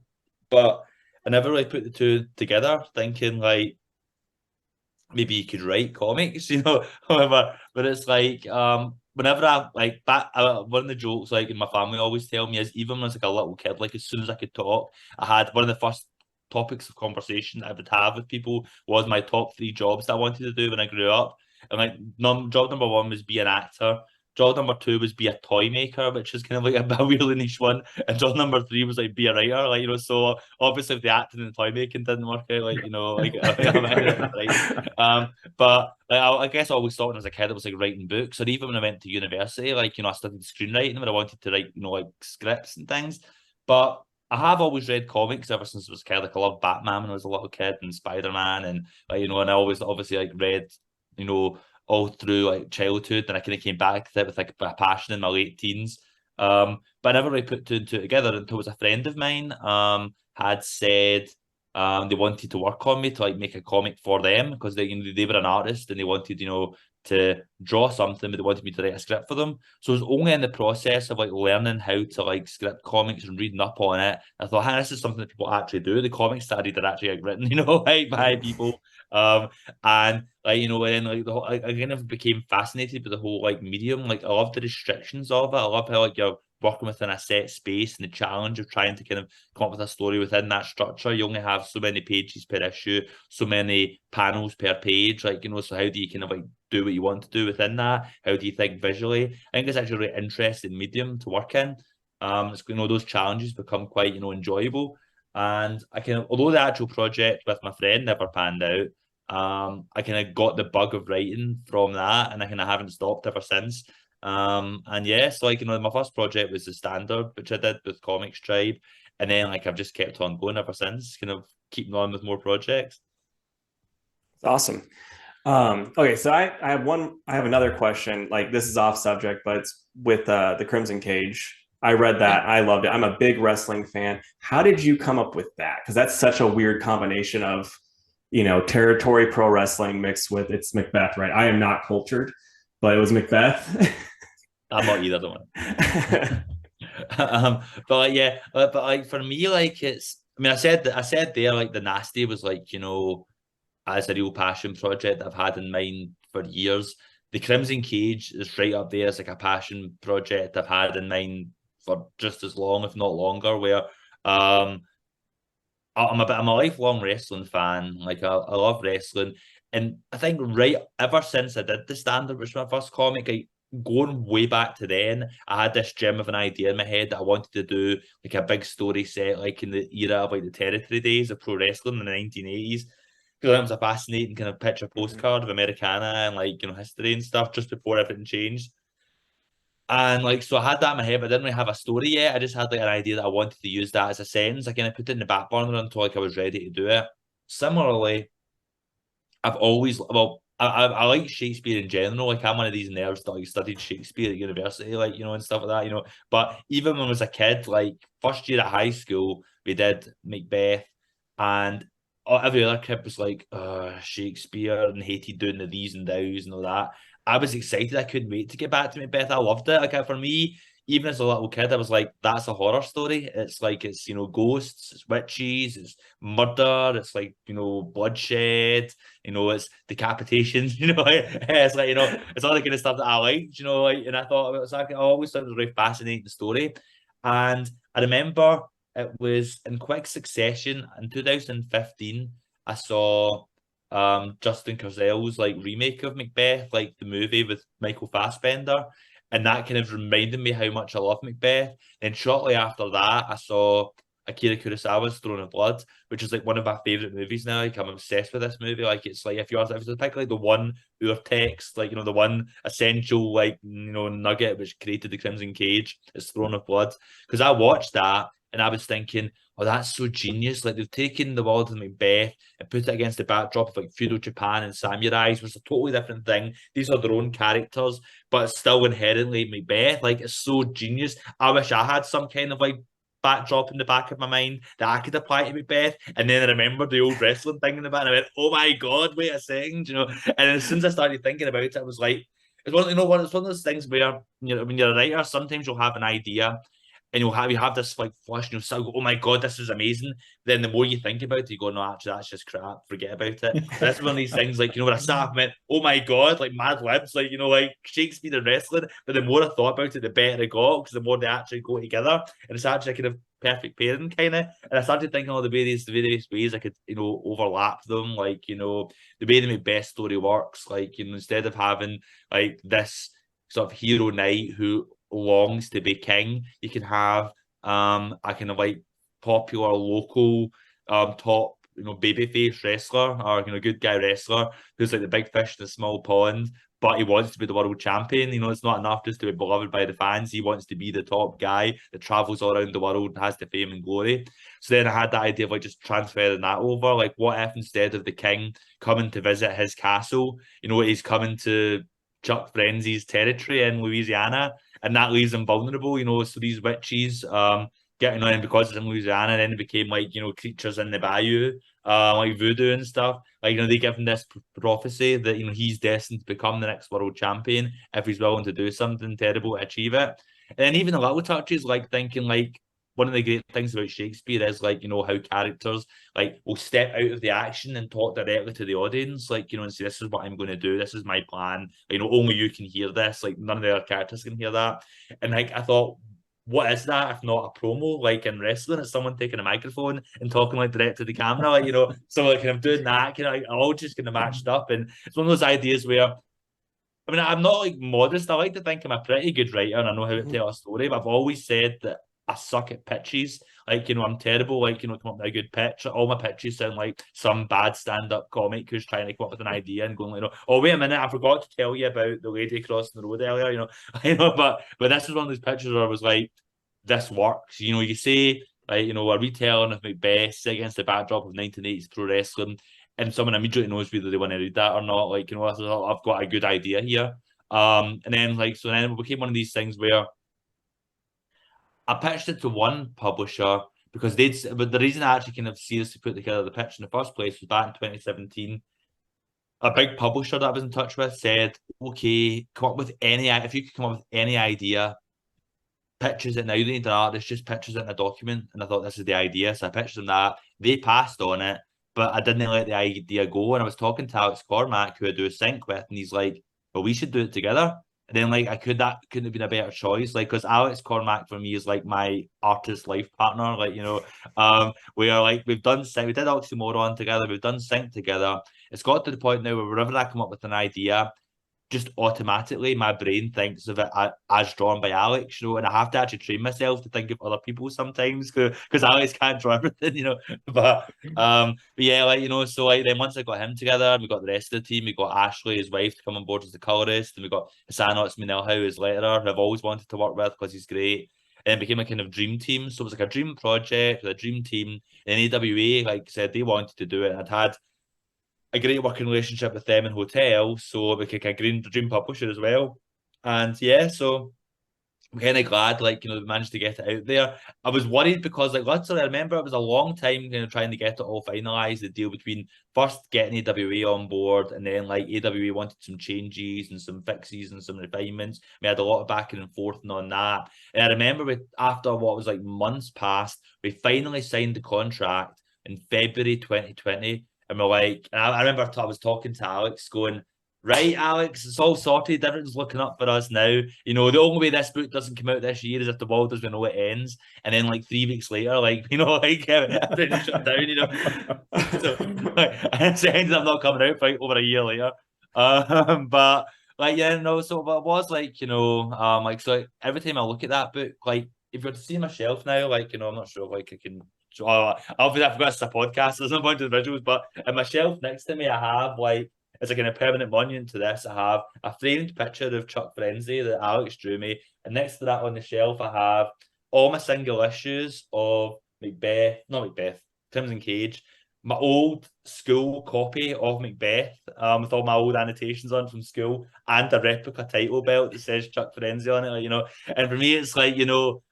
but I never really put the two together, thinking like maybe you could write comics, you know. However, but it's like whenever I like back, one of the jokes like in my family always tell me is even when I was like a little kid, like as soon as I could talk, I had one of the first topics of conversation that I would have with people was my top 3 jobs that I wanted to do when I grew up. And like job number 1 was be an actor. Job number 2 was be a toy maker, which is kind of like a really niche one. And job number 3 was like be a writer, like, you know. So obviously if the acting and toy making didn't work out, like, you know, like but like, I guess I always thought when I was a kid it was like writing books, or even when I went to university, like, you know, I studied screenwriting when I wanted to write, you know, like scripts and things. But I have always read comics ever since I was a kid. Like I loved Batman when I was a little kid, and Spider-Man, and like, you know, and I always obviously like read, you know, all through like childhood, and I kind of came back to it with like a passion in my late teens. But I never really put 2 and 2 together until it was a friend of mine had said they wanted to work on me to like make a comic for them, because they, you know, they were an artist and they wanted, you know, to draw something, but they wanted me to write a script for them. So it was only in the process of like learning how to like script comics and reading up on it, I thought, hey, this is something that people actually do. The comics that I read are actually like written, you know, like by people. And like, you know, and like the whole, I kind of became fascinated with the whole like medium. Like I love the restrictions of it. I love how like you're working within a set space and the challenge of trying to kind of come up with a story within that structure. You only have so many pages per issue, so many panels per page, like, you know. So how do you kind of like do what you want to do within that? How do you think visually? I think it's actually a really interesting medium to work in. It's, you know, those challenges become quite, you know, enjoyable. And I kind of, although the actual project with my friend never panned out, I kind of got the bug of writing from that, and I kind of haven't stopped ever since. And yeah, so like, you know, my first project was the Standard, which I did with Comics Tribe, and then like I've just kept on going ever since, kind of keeping on with more projects. Awesome. Okay, so I have another question. Like, this is off subject, but it's with the Crimson Cage. I read that. I loved it. I'm a big wrestling fan. How did you come up with that? Because that's such a weird combination of, you know, territory pro wrestling mixed with, it's Macbeth, right? I am not cultured, but it was Macbeth. I'm not either, don't but like, yeah, but like for me, like it's, I mean, I said there, like the nasty was like, you know, as a real passion project that I've had in mind for years. The Crimson Cage is right up there as like a passion project I've had in mind for just as long, if not longer, where I'm a lifelong wrestling fan. Like I love wrestling. And I think right ever since I did the Standard, which was my first comic, going way back to then, I had this gem of an idea in my head that I wanted to do like a big story set, like in the era of like the territory days of pro wrestling in the 1980s. Because that was a fascinating kind of picture postcard of Americana and like, you know, history and stuff just before everything changed. And like, so I had that in my head, but I didn't really have a story yet. I just had like an idea that I wanted to use that as a sentence. I kind of put it in the back burner until like I was ready to do it. Similarly, I've always I like Shakespeare in general. Like I'm one of these nerds that like studied Shakespeare at university, like you know, and stuff like that, you know. But even when I was a kid, like first year at high school, we did Macbeth, and every other kid was like, Shakespeare and hated doing the these and thous and all that. I was excited. I couldn't wait to get back to Macbeth. I loved it. Like for me, even as a little kid, I was like, that's a horror story. It's like it's you know ghosts, it's witches, it's murder, it's like you know bloodshed, you know, it's decapitations, you know, it's like, you know, it's all the kind of stuff that I liked, you know, like, and I thought it was like, I always thought it was a very fascinating story. And I remember it was in quick succession in 2015, I saw Justin Cazale's like remake of Macbeth, like the movie with Michael Fassbender. And that kind of reminded me how much I love Macbeth. And shortly after that, I saw Akira Kurosawa's Throne of Blood, which is like one of my favorite movies now. Like I'm obsessed with this movie. Like it's like if you was to pick like the one ur text, like you know, the one essential like you know nugget which created the Crimson Cage, is Throne of Blood. Because I watched that and I was thinking, oh, that's so genius. Like they've taken the world of Macbeth and put it against the backdrop of like feudal Japan and samurais, which is a totally different thing. These are their own characters, but it's still inherently Macbeth. Like it's so genius. I wish I had some kind of like backdrop in the back of my mind that I could apply to Macbeth. And then I remembered the old wrestling thing in the back, and I went, "Oh my god, wait a second," you know. And as soon as I started thinking about it, I was like, "It's one, you know, what? It's one of those things where you know when you're a writer, sometimes you'll have an idea." And you have this like flush, and you'll still go, "Oh my god, this is amazing." Then the more you think about it, you go, "No, actually, that's just crap. Forget about it." But that's one of these things, like you know, when I sat up and went, "Oh my god," like Mad Libs, like you know, like Shakespeare and wrestling. But the more I thought about it, the better it got because the more they actually go together, and it's actually kind of perfect pairing, kind of. And I started thinking all the various ways I could, you know, overlap them, like you know, the way the Macbeth story works, like you know, instead of having like this sort of hero knight who longs to be king, you can have a kind of like popular local top you know babyface wrestler or you know good guy wrestler who's like the big fish in the small pond, but he wants to be the world champion. You know, it's not enough just to be beloved by the fans. He wants to be the top guy that travels all around the world and has the fame and glory. So then I had that idea of like just transferring that over. Like, what if instead of the king coming to visit his castle, you know, he's coming to Chuck Frenzy's territory in Louisiana, and that leaves him vulnerable. You know, so these witches getting on him because it's in Louisiana, then it became like you know creatures in the bayou, like voodoo and stuff. Like you know, they give him this prophecy that you know he's destined to become the next world champion if he's willing to do something terrible to achieve it. And then even the little touches, like thinking like one of the great things about Shakespeare is like you know how characters like will step out of the action and talk directly to the audience, like you know, and say this is what I'm going to do, this is my plan. You know, only you can hear this. Like none of the other characters can hear that. And like I thought, what is that if not a promo? Like in wrestling, it's someone taking a microphone and talking like direct to the camera, like you know. So like kind of doing that, kind of like all just kind of matched up, and it's one of those ideas where. I mean, I'm not like modest. I like to think I'm a pretty good writer and I know how to tell a story, but I've always said that I suck at pitches. Like, you know, I'm terrible, like, you know, come up with a good pitch. All my pitches sound like some bad stand-up comic who's trying to come up with an idea and going, you know, oh, wait a minute, I forgot to tell you about the lady crossing the road earlier, you know. I know, but this is one of those pitches where I was like, this works. You know, you say, like, you know, a retelling of Macbeth against the backdrop of 1980s pro wrestling, and someone immediately knows whether they want to read that or not. Like, you know, I've got a good idea here. And then like so then it became one of these things where I pitched it to one publisher because but the reason I actually kind of seriously put together the pitch in the first place was back in 2017. A big publisher that I was in touch with said, okay, come up with any, if you could come up with any idea, pitches it now. You don't need an artist, just pitches it in a document. And I thought this is the idea. So I pitched them that. They passed on it, but I didn't let the idea go. And I was talking to Alex Cormack, who I do a sync with, and he's like, well, we should do it together. And then like that couldn't have been a better choice. Like, because Alex Cormack for me is like my artist life partner. Like, you know, we are like we did Oxymoron together, we've done sync together. It's got to the point now where whenever I come up with an idea, just automatically my brain thinks of it as drawn by Alex, you know, and I have to actually train myself to think of other people sometimes because Alex can't draw everything, you know. But yeah, like, you know, so like then once I got him together, we got the rest of the team. We got Ashley, his wife, to come on board as the colorist, and we got Hassan Minelhau, his letterer, who I've always wanted to work with because he's great. And it became a kind of dream team. So it was like a dream project with a dream team. And AWA, like I said, they wanted to do it. And I'd had a great working relationship with them in hotels, so we could kind of dream publisher as well. And yeah, so I'm kind of glad, like, you know, we managed to get it out there. I was worried because, like, literally, I remember it was a long time kind of trying to get it all finalized, the deal between first getting AWA on board and then, like, AWA wanted some changes and some fixes and some refinements. We had a lot of backing and forth on that. And I remember after what was like months passed, we finally signed the contract in February 2020. And we're like, and I remember I was talking to Alex going, right, Alex, it's all sorted. Everything's looking up for us now. You know, the only way this book doesn't come out this year is if the world does, we know it ends. And then, like, 3 weeks later, like, you know, like, everything shut down, you know. So, like, it ended up not coming out for like over a year later. But, like, yeah, no, so but it was like, you know, like, so like, every time I look at that book, like, if you were to see my shelf now, like, you know, I'm not sure, like, I can. Obviously, I forgot it's a podcast. There's no point to the visuals, but in my shelf next to me, I have like as a kind of permanent monument to this. I have a framed picture of Chuck Frenzy that Alex drew me, and next to that on the shelf, I have all my single issues of Crimson Cage, my old school copy of Macbeth, with all my old annotations on from school, and a replica title belt that says Chuck Frenzy on it, like, you know. And for me, it's like, you know.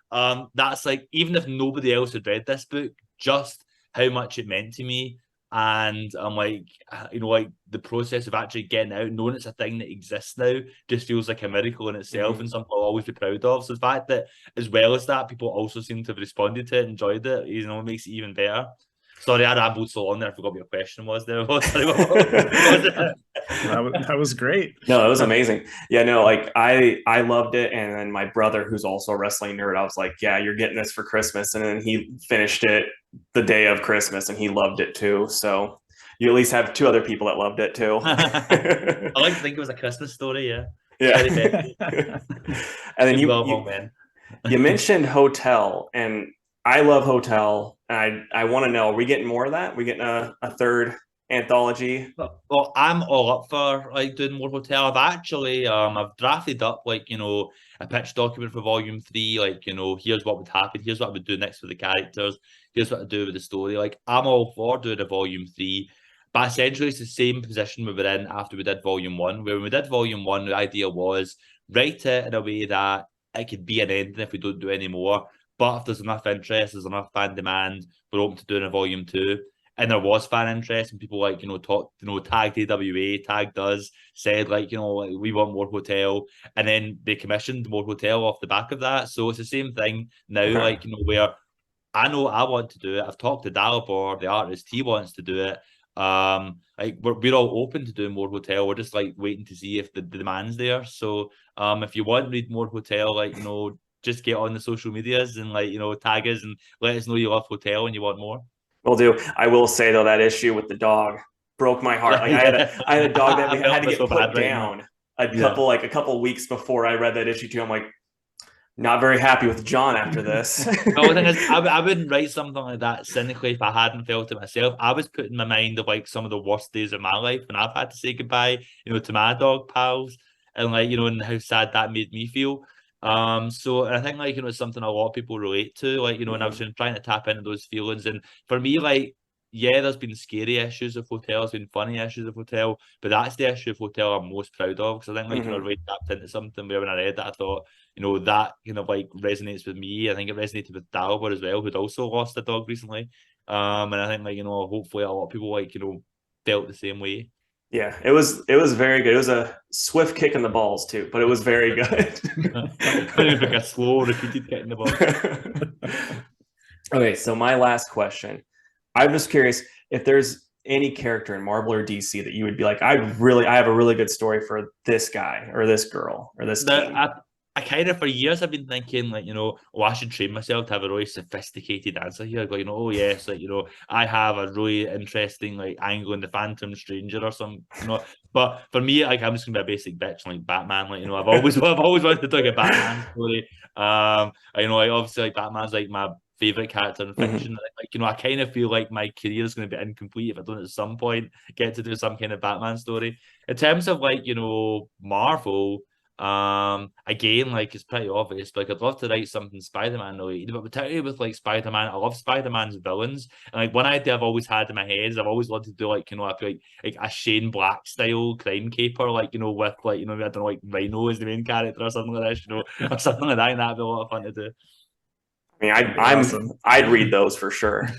That's like, even if nobody else had read this book, just how much it meant to me. And I'm like, you know, like the process of actually getting out, knowing it's a thing that exists now, just feels like a miracle in itself and something I'll always be proud of. So the fact that, as well as that, people also seem to have responded to it, enjoyed it, you know, makes it even better. Sorry, I rambled so long there. I forgot what your question was there. Sorry, what was it? That was great. No, it was amazing. Yeah, no, like I loved it, and then my brother, who's also a wrestling nerd, I was like, "Yeah, you're getting this for Christmas," and then he finished it the day of Christmas, and he loved it too. So you at least have 2 other people that loved it too. I like to think it was a Christmas story. Yeah. Yeah. And then you mentioned Hotel, and I love Hotel, and I want to know, are we getting more of that? We getting a third anthology? Well, I'm all up for like doing more Hotel. I've actually I've drafted up, like, you know, a pitch document for volume 3, like, you know, here's what would happen, here's what I would do next with the characters, here's what I do with the story. Like, I'm all for doing a volume 3, but essentially it's the same position we were in after we did volume 1, where when we did volume 1, the idea was write it in a way that it could be an ending if we don't do any more. But if there's enough interest, there's enough fan demand, we're open to doing a volume 2. And there was fan interest, and people, like, you know, talked, you know, tagged AWA, tagged us, said, like, you know, like, we want more Hotel, and then they commissioned more Hotel off the back of that. So it's the same thing now, like, you know, where I know I want to do it. I've talked to Dalibor, the artist, he wants to do it. Like, we're all open to doing more Hotel. We're just like waiting to see if the demand's there. So if you want to read more Hotel, like, you know, just get on the social medias and, like, you know, tag us and let us know you love Hotel and you want more. Will do. I will say though, that issue with the dog broke my heart. Like, I had a dog that we had to get put down a couple weeks before I read that issue too. I'm like, not very happy with John after this. Well, the thing is, I wouldn't write something like that cynically if I hadn't felt it myself. I was putting my mind of like some of the worst days of my life when I've had to say goodbye, you know, to my dog pals, and, like, you know, and how sad that made me feel. So I think, like, you know, it's something a lot of people relate to, like, you know, and I was trying to tap into those feelings. And for me, like, yeah, there's been scary issues of Hotel, there's been funny issues of Hotel, but that's the issue of Hotel I'm most proud of, because I think, like, you know, I really tapped into something where when I read that, I thought, you know, that kind of like resonates with me. I think it resonated with Dalibor as well, who'd also lost a dog recently. And I think, like, you know, hopefully a lot of people, like, you know, felt the same way. Yeah, it was very good. It was a swift kick in the balls too, but it was very good. Like a slow, repeated kick in the balls. Okay, so my last question. I'm just curious if there's any character in Marvel or DC that you would be like, I have a really good story for this guy or this girl or this team. I kind of, for years, I've been thinking, like, I should train myself to have a really sophisticated answer here. Like, oh, yes, like, I have a really interesting, like, angle in the Phantom Stranger or some, But for me, like, I'm just gonna be a basic bitch like Batman. Like, I've always wanted to do a Batman story. Like, obviously, like, Batman's like my favorite character in fiction. I kind of feel like my career is going to be incomplete if I don't at some point get to do some kind of Batman story. In terms of like, Marvel. Again, like it's pretty obvious, but like, I'd love to write something Spider-Man related, but particularly with like Spider-Man, I love Spider-Man's villains. And like one idea I've always had in my head is I've always wanted to do like, I feel like a Shane Black style crime caper, like, with like, I don't know, like Rhino is the main character or something like this, or something like that, and that'd be a lot of fun to do. I mean, I'd read those for sure.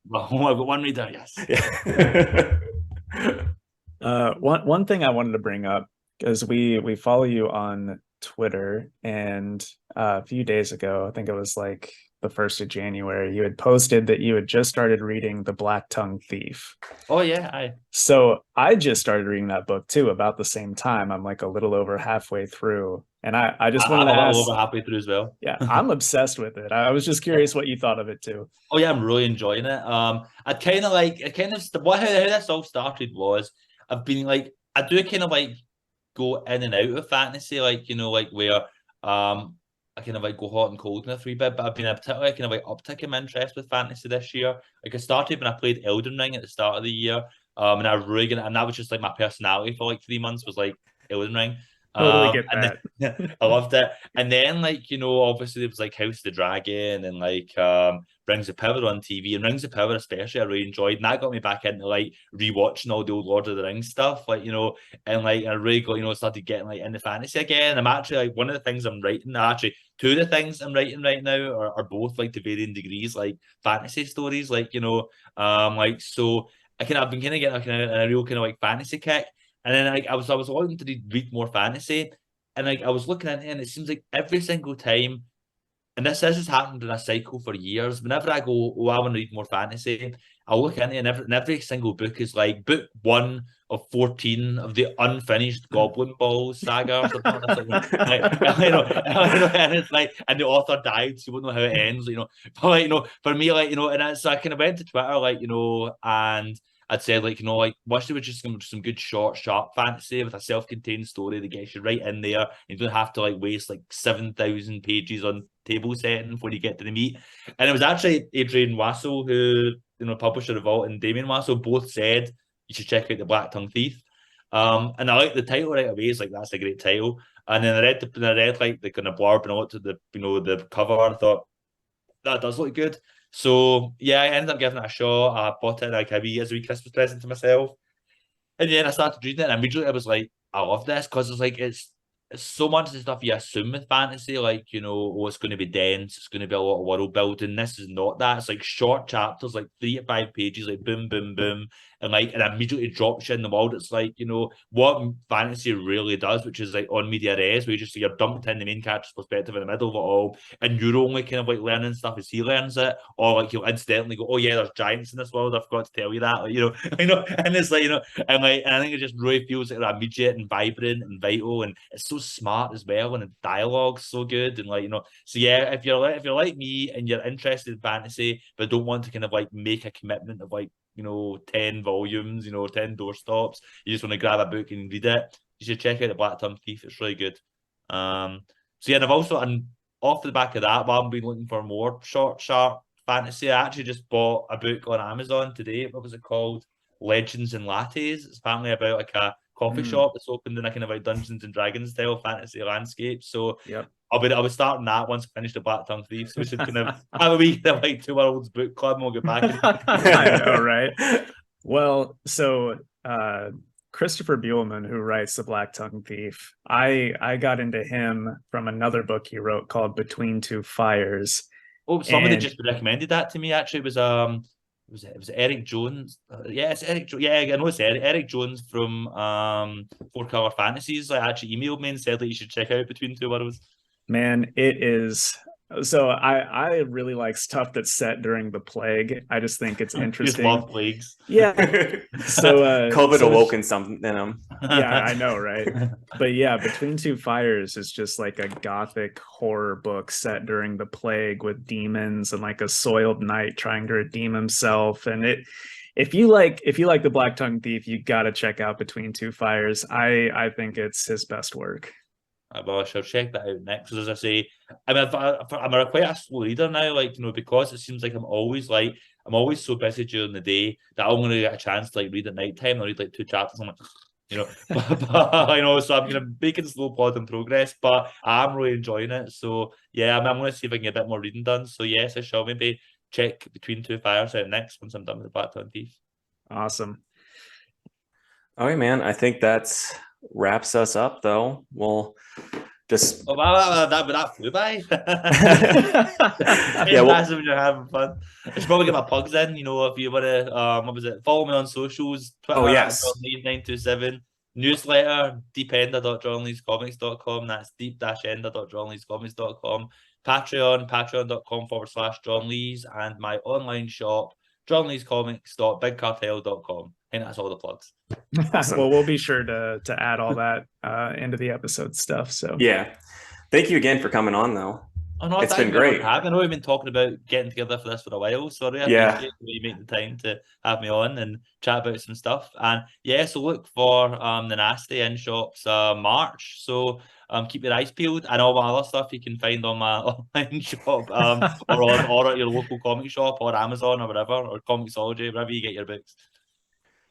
Well, I've got one reader, yes. Yeah. One thing I wanted to bring up, because we follow you on Twitter, and a few days ago, I think it was like the 1st of January, you had posted that you had just started reading The Black Tongue Thief. Oh yeah, So I just started reading that book too, about the same time. I'm like a little over halfway through, and I just wanted to ask. I'm a little over halfway through as well. Yeah, I'm obsessed with it. I was just curious what you thought of it too. Oh yeah, I'm really enjoying it. How this all started was I've been like I do kind of like go in and out of fantasy, like like where I kind of like go hot and cold in a wee bit, but I've been a particularly kind of like uptick in my interest with fantasy this year. Like I started when I played Elden Ring at the start of the year, and I really and that was just like my personality for like 3 months was like Elden Ring. Totally get and that. then, I loved it. And then like, obviously there was like House of the Dragon and like Rings of Power on TV, and Rings of Power especially I really enjoyed, and that got me back into like rewatching all the old Lord of the Rings stuff, like and like I really got started getting like into fantasy again. I'm actually like one of the things I'm writing, actually two of the things I'm writing right now are both like to varying degrees like fantasy stories, like like so I've been kind of getting a real kind of like fantasy kick. And then like I was wanting to read more fantasy, and like I was looking at it, and it seems like every single time, and this has happened in a cycle for years. Whenever I go, oh, I want to read more fantasy, I'll look into it, and every single book is like book 1 of 14 of the unfinished Goblin Balls saga or something like that. And it's like, and the author died, so you won't know how it ends, But like, for me, like, and so I kind of went to Twitter, like, and I'd said, like, like, wish there was just some good short, sharp fantasy with a self-contained story that gets you right in there. You don't have to like waste like 7,000 pages on table setting before you get to the meat. And it was actually Adrian Wassel, who, publisher of Vault, and Damien Wassel both said you should check out The Black Tongue Thief. And I like the title right away. It's like, that's a great title. And then I read like the kind of blurb, and I looked at the cover, and I thought that does look good. So yeah, I ended up giving it a shot. I bought it like as a wee Christmas present to myself. And then I started reading it, and immediately I was like, I love this, because it's like it's so much of the stuff you assume with fantasy, like, oh, it's going to be dense, it's going to be a lot of world building. This is not that. It's like short chapters, like 3 to 5 pages, like boom, boom, boom, and like it immediately drops you in the world. It's like, what fantasy really does, which is like on media res, where you're dumped in the main character's perspective in the middle of it all, and you're only kind of like learning stuff as he learns it, or like you'll incidentally go, oh yeah, there's giants in this world, I forgot to tell you that, like, and it's like, and I think it just really feels like immediate and vibrant and vital, and it's so smart as well, and the dialogue's so good, and like, so yeah, if you're like me and you're interested in fantasy but don't want to kind of like make a commitment of like 10 volumes, 10 doorstops, you just want to grab a book and read it, you should check out The Black Tongue Thief. It's really good. So yeah, and I've also, and off the back of that, while I've been looking for more short, sharp fantasy, I actually just bought a book on Amazon today. What was it called? Legends and Lattes. It's apparently about like a coffee shop that's opened in a kind of like Dungeons and Dragons style fantasy landscape. So yep. I'll be starting that once I finish The Black Tongue Thief. So we should kind of have a week of like Two Worlds book club, and we'll get back. I know, right? Well, so Christopher Buehlman, who writes The Black Tongue Thief, I got into him from another book he wrote called Between Two Fires. Oh, somebody just recommended that to me. Actually, it was Eric Jones. Yeah, it's Eric. Yeah, I know it's Eric Jones from Four Color Fantasies. Like, actually emailed me and said that you should check out Between Two Worlds. Man, it is So I really like stuff that's set during the plague. I just think it's You just interesting. love plagues. Yeah. So COVID so awoken something in him. yeah, I know, right? But yeah, Between Two Fires is just like a gothic horror book set during the plague with demons and like a soiled knight trying to redeem himself. And if you like the Black Tongue Thief, you got to check out Between Two Fires. I think it's his best work. Well, I shall check that out next. As I say, I mean, I'm quite a slow reader now, like, because it seems like I'm always so busy during the day that I'm going to get a chance to like read at night time. I'll read like 2 chapters. I'm like, so I'm going to make it slow plod and progress, but I'm really enjoying it. So yeah, I'm going to see if I can get a bit more reading done. So yes, I shall maybe check Between Two Fires out next once I'm done with the Black Tongue Thief. Awesome. All right, man. I think that's wraps us up, though. We'll just wow, that flew by. Yeah, well, Massive when you're having fun. I should probably get my plugs in. If you want to, what was it? Follow me on socials. Twitter yes. @JohnLees927. Newsletter, deepender.johnleescomics.com. That's deep-ender.johnleescomics.com. Patreon, patreon.com/John Lees, and my online shop, johnleescomics.bigcartel.com. I think that's all the plugs. Awesome. Well, we'll be sure to add all that into the episode stuff. So yeah, thank you again for coming on, though. Oh, no, it's been great. I know we've been talking about getting together for this for a while, so I really appreciate you making the time to have me on and chat about some stuff. And yeah, so look for the Nasty in shops March. So keep your eyes peeled, and all my other stuff you can find on my online shop or at your local comic shop or Amazon or whatever, or Comixology, wherever you get your books.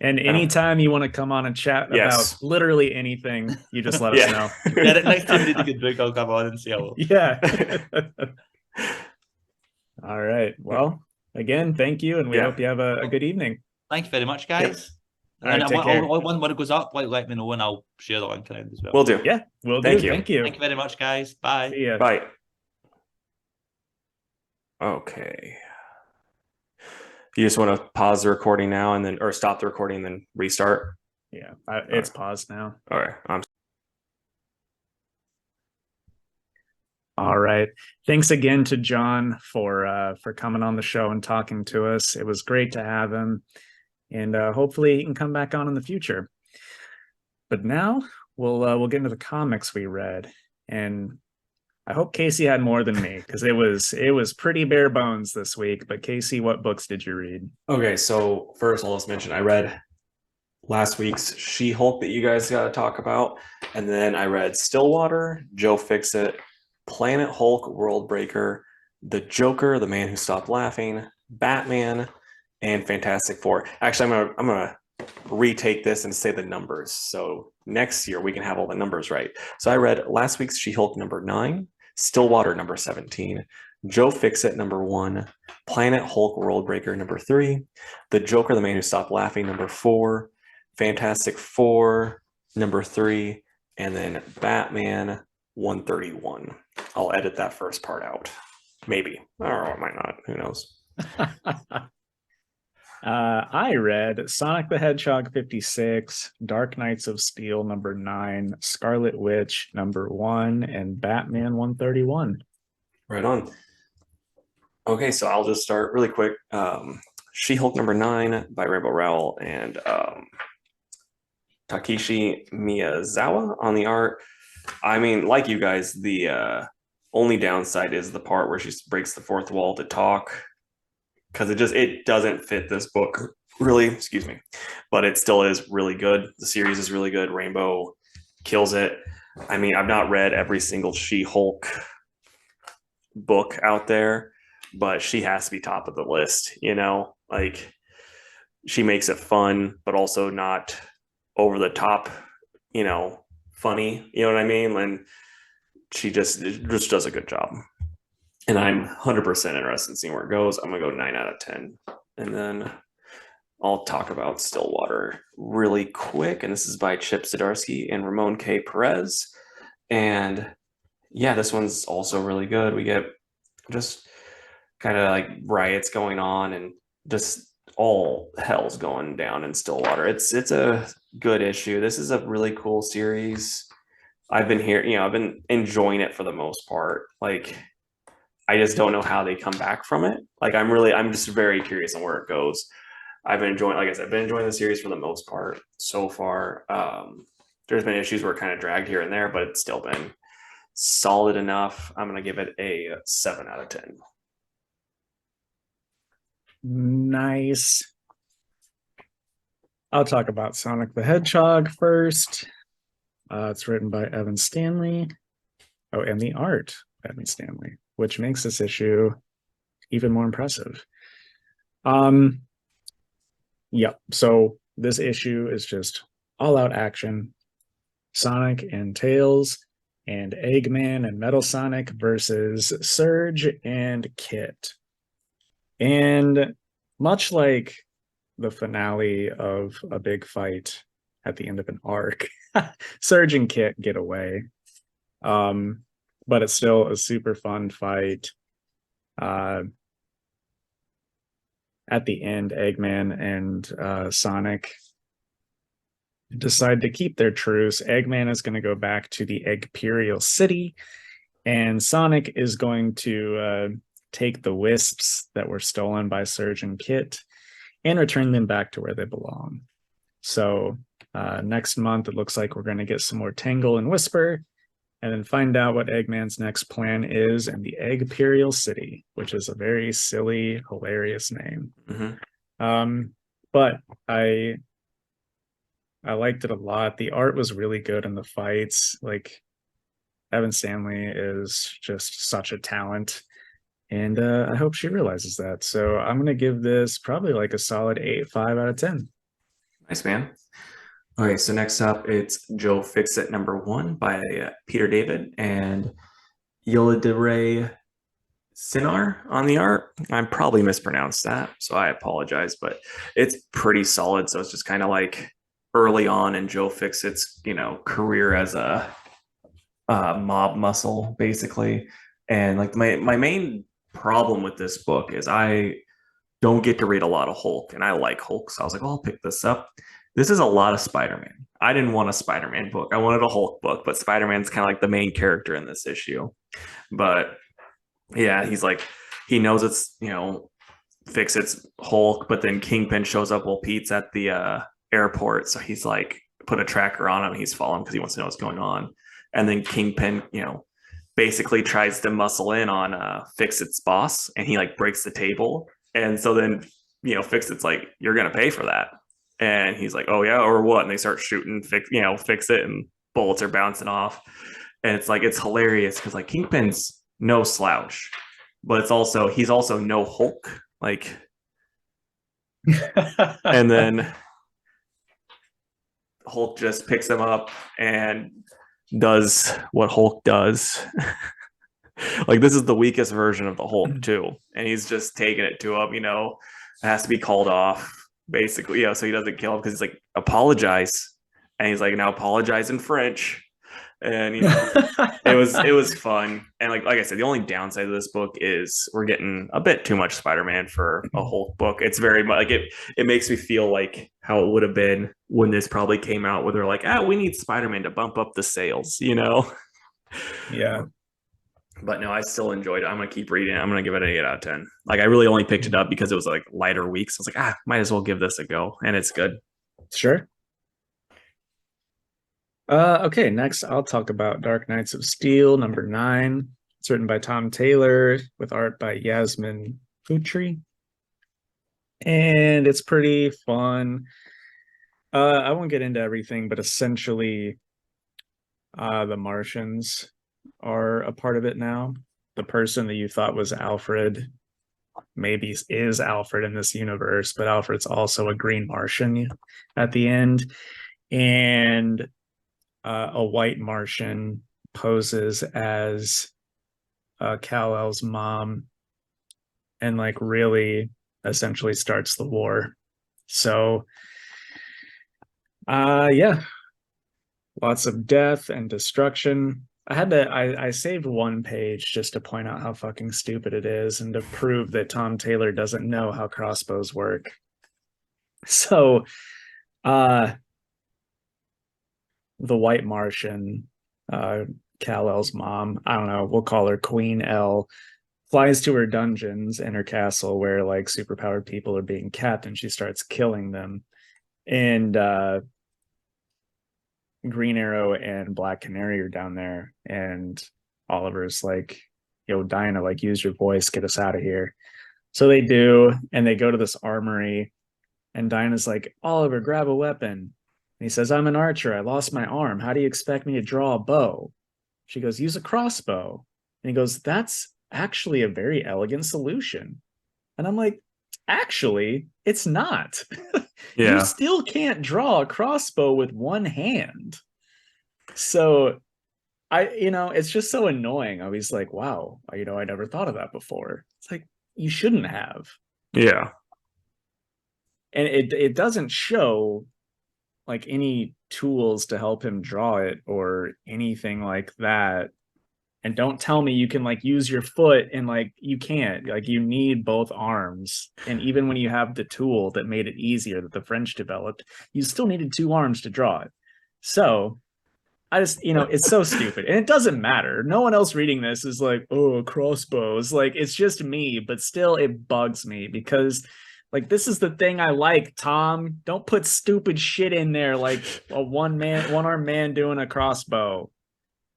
And anytime you want to come on and chat about literally anything, you just let us know. Yeah, next time we need a good book, I'll come on and say hello. Yeah. All right. Well, again, thank you, and we hope you have a good evening. Thank you very much, guys. All right, take care. When it goes up, let me know and I'll share the link around as well. Will do. Yeah, will do. Thank you. Thank you. Thank you very much, guys. Bye. See ya. Bye. Okay. You just want to pause the recording now or stop the recording and then restart? Yeah, it's paused now. All right. All right. Thanks again to John for coming on the show and talking to us. It was great to have him, and hopefully he can come back on in the future. But now we'll get into the comics we read, and I hope Casey had more than me because it was pretty bare bones this week. But Casey, what books did you read? Okay, so first I'll just mention I read last week's She-Hulk that you guys got to talk about, and then I read Stillwater, Joe Fixit, Planet Hulk, Worldbreaker, The Joker, The Man Who Stopped Laughing, Batman, and Fantastic Four. Actually, I'm gonna retake this and say the numbers, so next year we can have all the numbers right. So I read last week's She-Hulk number 9, Stillwater number 17, Joe Fixit number 1, Planet Hulk Worldbreaker number 3, The Joker, The Man Who Stopped Laughing number 4, Fantastic Four number 3, and then Batman 131. I'll edit that first part out. Maybe. Or I might not. Who knows? I read Sonic the Hedgehog 56, Dark Knights of Steel number 9, Scarlet Witch number 1, and Batman 131. Right on. Okay, so I'll just start really quick. She-Hulk number 9 by Rainbow Rowell and Takeshi Miyazawa on the art. I mean, like you guys, the only downside is the part where she breaks the fourth wall to talk, because it doesn't fit this book really, excuse me, but it still is really good. The series is really good. Rainbow kills it. I mean, I've not read every single She-Hulk book out there, but she has to be top of the list, like she makes it fun, but also not over the top, funny, you know what I mean? And she just does a good job. And I'm 100% interested in seeing where it goes. I'm going to go 9 out of 10. And then I'll talk about Stillwater really quick. And this is by Chip Zdarsky and Ramon K. Perez. And yeah, this one's also really good. We get just kind of like riots going on and just all hell's going down in Stillwater. It's a good issue. This is a really cool series. I've been here, I've been enjoying it for the most part. Like, I just don't know how they come back from it. Like I'm just very curious on where it goes. I've been enjoying, like I said, I've been enjoying the series for the most part so far. There's been issues where it kind of dragged here and there, but it's still been solid enough. I'm gonna give it a 7 out of 10. Nice. I'll talk about Sonic the Hedgehog first. It's written by Evan Stanley. Oh, and the art, Evan Stanley, which makes this issue even more impressive. Yep. So this issue is just all out action. Sonic and Tails and Eggman and Metal Sonic versus Surge and Kit. And much like the finale of a big fight at the end of an arc, Surge and Kit get away. But it's still a super fun fight. At the end, Eggman and Sonic decide to keep their truce. Eggman is going to go back to the Eggperial City, and Sonic is going to take the wisps that were stolen by Surge and Kit and return them back to where they belong. So next month, it looks like we're going to get some more Tangle and Whisper, and then find out what Eggman's next plan is in the Eggperial City, which is a very silly, hilarious name. Mm-hmm. But I liked it a lot. The art was really good in the fights. Like, Evan Stanley is just such a talent, and I hope she realizes that. So I'm gonna give this probably like a solid 8.5 out of 10. Nice, man. Okay, so next up, it's Joe Fixit #1 by Peter David and Yildiray Sinar on the art. I probably mispronounced that, so I apologize, but it's pretty solid. So it's just kind of like early on in Joe Fixit's, career as a mob muscle, basically. And like my main problem with this book is I don't get to read a lot of Hulk, and I like Hulk, so I was like, well, I'll pick this up. This is a lot of Spider-Man. I didn't want a Spider-Man book. I wanted a Hulk book, but Spider-Man's kind of like the main character in this issue. But yeah, he's like, he knows it's, Fixit's Hulk, but then Kingpin shows up while Pete's at the airport. So he's like, put a tracker on him. He's following because he wants to know what's going on. And then Kingpin, basically tries to muscle in on Fixit's boss, and he like breaks the table. And so then, Fixit's like, you're going to pay for that. And he's like, oh, yeah, or what? And they start shooting, Fixit, and bullets are bouncing off. And it's like, it's hilarious because like Kingpin's no slouch, but he's also no Hulk. Like, and then Hulk just picks him up and does what Hulk does. Like, this is the weakest version of the Hulk too. And he's just taking it to him, it has to be called off. Basically, so he doesn't kill him because he's like, apologize, and he's like, now apologize in French, and it was fun. And like I said, the only downside of this book is we're getting a bit too much Spider-Man for a Hulk book. It's very much like it makes me feel like how it would have been when this probably came out, where they're like, we need Spider-Man to bump up the sales, Yeah. But no, I still enjoyed it. I'm gonna keep reading it. I'm gonna give it an 8 out of 10. Like, I really only picked it up because it was like lighter weeks. I was like, might as well give this a go, and it's good. Sure. Okay, next I'll talk about Dark Knights of Steel #9. It's written by Tom Taylor with art by Yasmin Futri, and it's pretty fun. I won't get into everything, but essentially, the Martians are a part of it now. The person that you thought was Alfred maybe is Alfred in this universe, but Alfred's also a green Martian at the end. And a white Martian poses as Kal-El's mom and like really essentially starts the war. So yeah, lots of death and destruction. I saved one page just to point out how fucking stupid it is and to prove that Tom Taylor doesn't know how crossbows work. So the white Martian, Kal-El's mom, I don't know, we'll call her Queen L, flies to her dungeons in her castle where like superpowered people are being kept, and she starts killing them. And Green Arrow and Black Canary are down there, and Oliver's like, yo, Dinah, like, use your voice, get us out of here. So they do, and they go to this armory, and Dinah's like, Oliver, grab a weapon. And he says, I'm an archer. I lost my arm. How do you expect me to draw a bow? She goes, use a crossbow. And he goes, that's actually a very elegant solution. And I'm like, actually, it's not. Yeah. You still can't draw a crossbow with one hand. So it's just so annoying. I was like, wow, I never thought of that before. It's like, you shouldn't have. Yeah. And it doesn't show like any tools to help him draw it or anything like that. And don't tell me you can like use your foot, and like you can't. Like, you need both arms. And even when you have the tool that made it easier that the French developed, you still needed two arms to draw it. So I just, it's so stupid. And it doesn't matter. No one else reading this is like, oh, crossbows. Like, it's just me, but still it bugs me because like, this is the thing I like, Tom. Don't put stupid shit in there like a one-armed man doing a crossbow.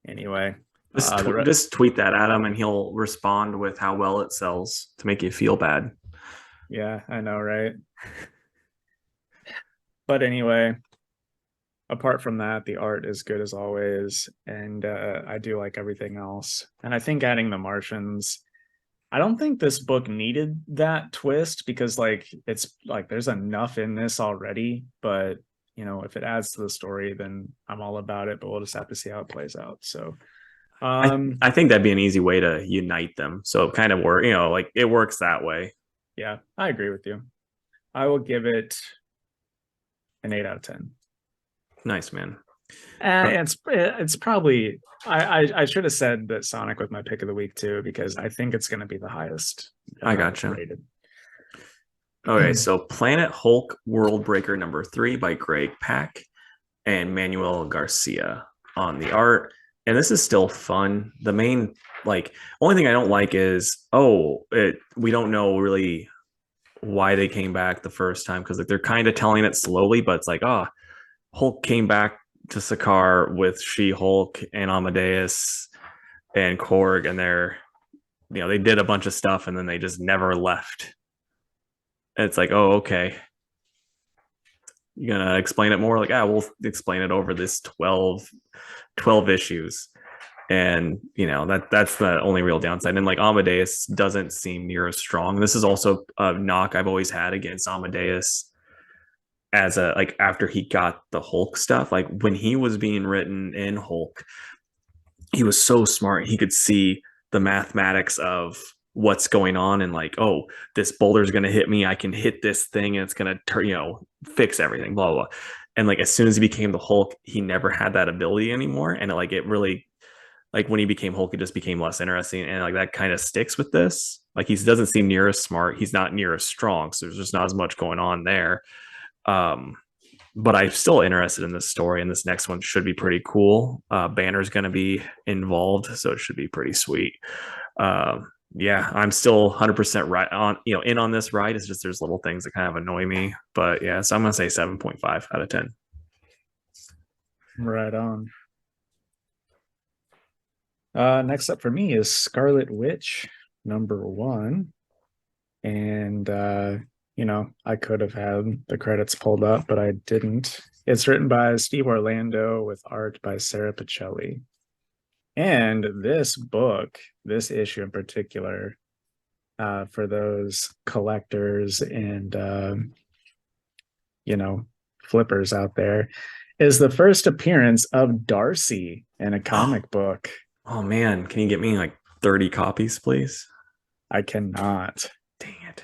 Anyway. Just tweet that at him and he'll respond with how well it sells to make you feel bad. Yeah, I know, right? But anyway, apart from that, the art is good as always, and I do like everything else. And I think adding the Martians, I don't think this book needed that twist because like it's like there's enough in this already, but if it adds to the story, then I'm all about it, but we'll just have to see how it plays out. So I think that'd be an easy way to unite them. So it kind of work, like it works that way. Yeah, I agree with you. I will give it an 8 out of 10. Nice, man. And it's probably I should have said that Sonic was my pick of the week too, because I think it's going to be the highest. I gotcha. Rated. Okay, so Planet Hulk Worldbreaker #3 by Greg Pak and Manuel Garcia on the art. And this is still fun. The main, only thing I don't like is, we don't know really why they came back the first time, because they're kind of telling it slowly, but it's like, Hulk came back to Sakaar with She-Hulk and Amadeus and Korg, and they did a bunch of stuff, and then they just never left. And it's like, oh, okay. You're gonna explain it more? Like, we'll explain it over this 12 issues. And that's the only real downside. And like Amadeus doesn't seem near as strong. This is also a knock I've always had against Amadeus as after he got the Hulk stuff. Like when he was being written in Hulk, he was so smart. He could see the mathematics of what's going on, and like, oh, this boulder's going to hit me, I can hit this thing and it's going to fix everything, blah, blah, blah. And like as soon as he became the Hulk, he never had that ability anymore. And it really, like when he became Hulk, it just became less interesting. And like that kind of sticks with this. Like he doesn't seem near as smart, he's not near as strong, so there's just not as much going on there. But I'm still interested in this story, and this next one should be pretty cool. Banner's going to be involved, so it should be pretty sweet. Yeah, I'm still 100% right on, in on this ride. It's just there's little things that kind of annoy me, but yeah, so I'm gonna say 7.5 out of 10. Right on. Next up for me is Scarlet Witch #1, and I could have had the credits pulled up, but I didn't. It's written by Steve Orlando with art by Sarah Pichelli. And this book, this issue in particular, for those collectors and flippers out there, is the first appearance of Darcy in a comic book. Oh man, can you get me like 30 copies, please? I cannot. Dang it.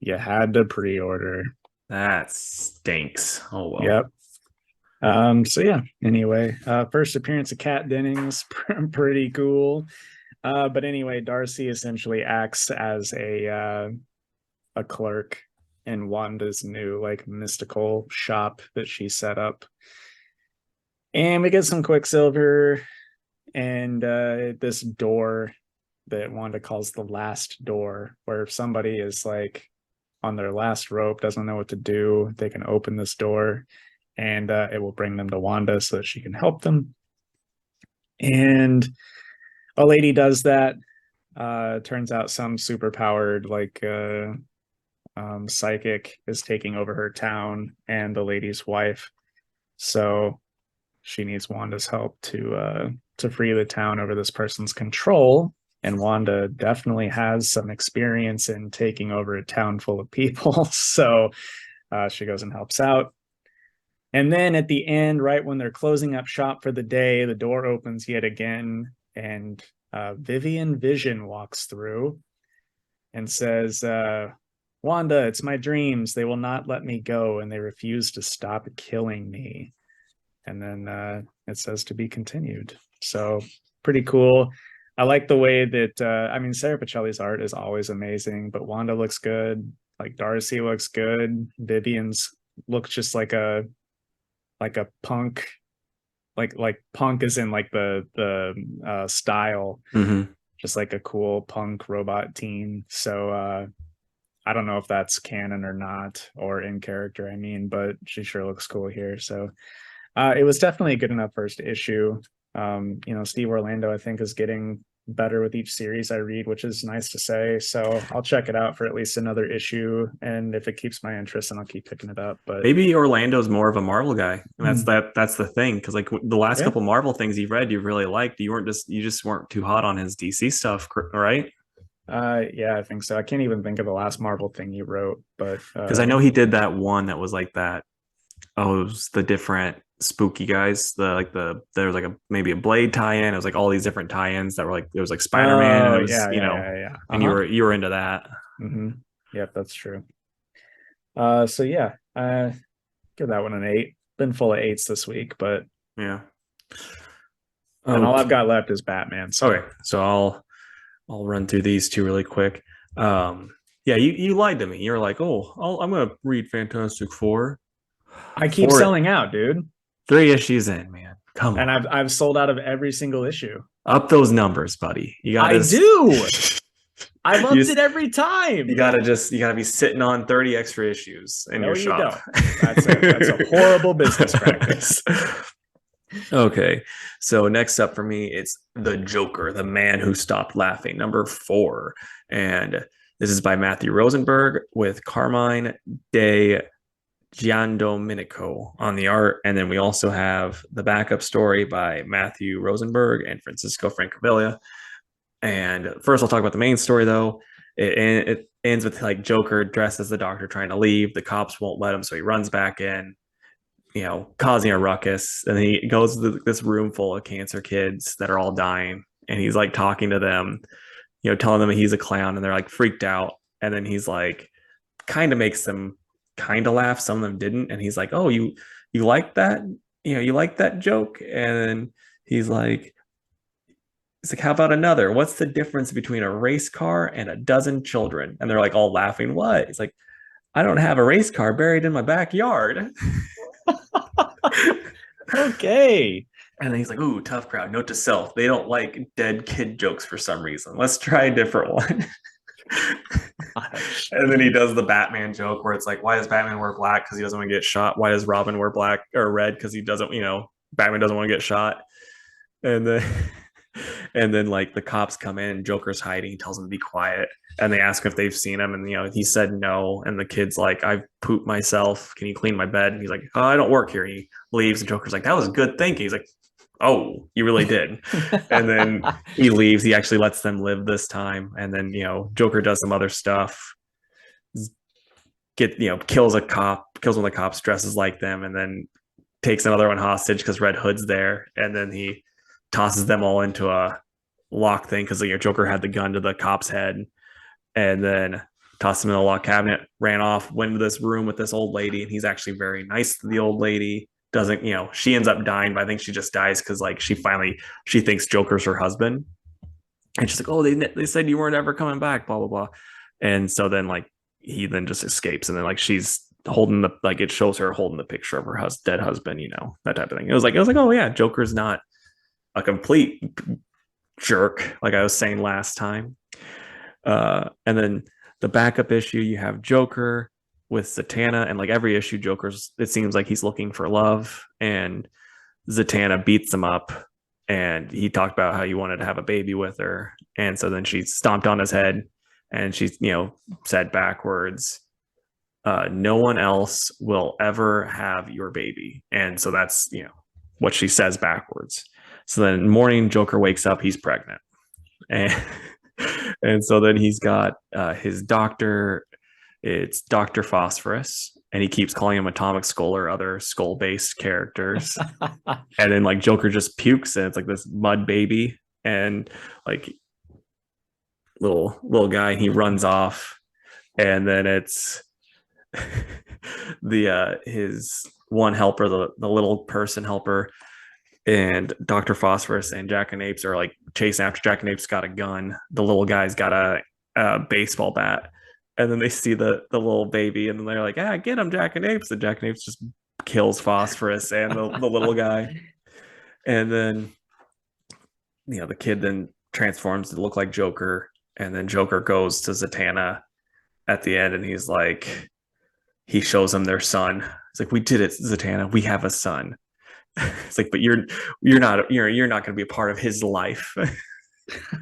You had to pre-order. That stinks. Oh well. Yep. So yeah, anyway, first appearance of Kat Dennings, pretty cool. But anyway, Darcy essentially acts as a clerk in Wanda's new mystical shop that she set up. And we get some Quicksilver and this door that Wanda calls the last door, where if somebody is like on their last rope, doesn't know what to do, they can open this door and it will bring them to Wanda so that she can help them. And a lady does that. Turns out some super powered like psychic is taking over her town and the lady's wife. So she needs Wanda's help to free the town over this person's control. And Wanda definitely has some experience in taking over a town full of people. So she goes and helps out. And then at the end, right when they're closing up shop for the day, the door opens yet again, and Vivian Vision walks through and says, Wanda, it's my dreams. They will not let me go, and they refuse to stop killing me. And then it says to be continued. So pretty cool. I like the way that, I mean, Sarah Pacelli's art is always amazing, but Wanda looks good. Like Darcy looks good. Vivian's looks just like a punk, like punk is in like the style, just like a cool punk robot teen. So I don't know if that's canon or not, or in character, I mean, but she sure looks cool here. So it was definitely a good enough first issue. Steve Orlando, I think, is getting better with each series I read, which is nice to say. So I'll check it out for at least another issue, and if it keeps my interest, then I'll keep picking it up. But maybe Orlando's more of a Marvel guy, and that's the thing, because like the last couple Marvel things you've read, you really liked. You just weren't too hot on his DC stuff, right? Yeah, I think so. I can't even think of the last Marvel thing you wrote, but because I know he did that one that was like that. Oh, it was the different spooky guys. There was like maybe a Blade tie-in. It was like all these different tie-ins that were like, there was like Spider-Man. And it was, and you were into that. Yep, that's true. So yeah, give that one an 8. Been full of 8s this week, but yeah. And all I've got left is Batman. So. Okay, so I'll run through these two really quick. Yeah, you lied to me. You're like, oh, I'm gonna read Fantastic Four. I keep selling out, dude. 3 issues in, man. Come on. And I've sold out of every single issue. Up those numbers, buddy. You got. I do. I've upped it every time. You gotta be sitting on 30 extra issues in your shop. That's a horrible business practice. Okay, so next up for me, it's The Joker, the Man Who Stopped Laughing, number 4, and this is by Matthew Rosenberg with Carmine De Giandomenico on the art, and then we also have the backup story by Matthew Rosenberg and Francisco Francavilla. And first, I'll talk about the main story, though. It ends with like Joker dressed as the doctor trying to leave. The cops won't let him, so he runs back in, causing a ruckus. And he goes to this room full of cancer kids that are all dying, and he's like talking to them, telling them he's a clown, and they're like freaked out. And then he's like, kind of makes them kind of laugh. Some of them didn't, and he's like, "Oh, you like that? You like that joke?" And then he's like, "How about another? What's the difference between a race car and a dozen children?" And they're like all laughing. What? He's like, "I don't have a race car buried in my backyard." Okay. And then he's like, "Ooh, tough crowd. Note to self: they don't like dead kid jokes for some reason. Let's try a different one." And then he does the Batman joke where it's like, why does Batman wear black? Because he doesn't want to get shot. Why does Robin wear black or red? Because he doesn't, Batman doesn't want to get shot. And then like the cops come in and Joker's hiding. He tells them to be quiet, and they ask if they've seen him, and he said no. And the kid's like, "I've pooped myself. Can you clean my bed?" And he's like, "Oh, I don't work here." And he leaves, and Joker's like, "That was good thinking." He's like, "Oh, you really did." And then he leaves. He actually lets them live this time. And then, Joker does some other stuff. Kills one of the cops, dresses like them, and then takes another one hostage because Red Hood's there. And then he tosses them all into a lock thing because Joker had the gun to the cop's head, and then tossed him in a lock cabinet, ran off, went into this room with this old lady, and he's actually very nice to the old lady. Doesn't, she ends up dying, but I think she just dies because like she thinks Joker's her husband, and she's like, "Oh, they said you weren't ever coming back, blah blah blah." And so then like he then just escapes, and then like she's holding it shows her holding the picture of her dead husband, that type of thing. It was like, oh yeah, Joker's not a complete jerk, like I was saying last time. And then the backup issue, you have Joker with Zatanna, and like every issue, Joker's, it seems like he's looking for love, and Zatanna beats him up, and he talked about how he wanted to have a baby with her, and so then she stomped on his head, and she, said backwards, no one else will ever have your baby. And so that's, what she says backwards. So then morning, Joker wakes up, he's pregnant. And and so then he's got his doctor, it's Dr. Phosphorus, and he keeps calling him Atomic Skull or other skull-based characters. And then like Joker just pukes, and it's like this mud baby, and like little guy, he runs off, and then it's his one helper, the little person helper, and Dr. Phosphorus and Jackanapes are like chasing after. Jackanapes got a gun, the little guy's got a baseball bat, and then they see the little baby, and then they're like, get him, Jackanapes. And Jackanapes just kills Phosphorus and the little guy. And then the kid then transforms to look like Joker, and then Joker goes to Zatanna at the end, and he's like, he shows them their son. It's like, we did it, Zatanna, we have a son. It's like, but you're not going to be a part of his life.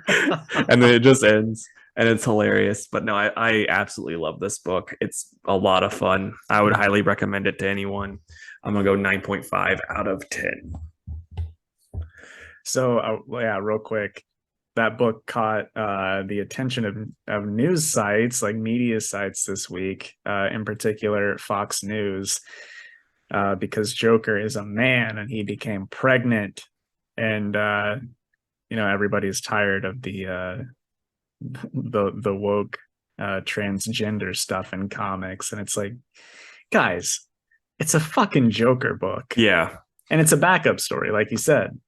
And then it just ends, and it's hilarious. But no, I absolutely love this book. It's a lot of fun. I would highly recommend it to anyone. I'm gonna go 9.5 out of 10. So real quick, that book caught the attention of news sites, like media sites this week, in particular Fox News, because Joker is a man and he became pregnant, and everybody's tired of the woke transgender stuff in comics, and it's like, guys, it's a fucking Joker book. Yeah, and it's a backup story, like you said.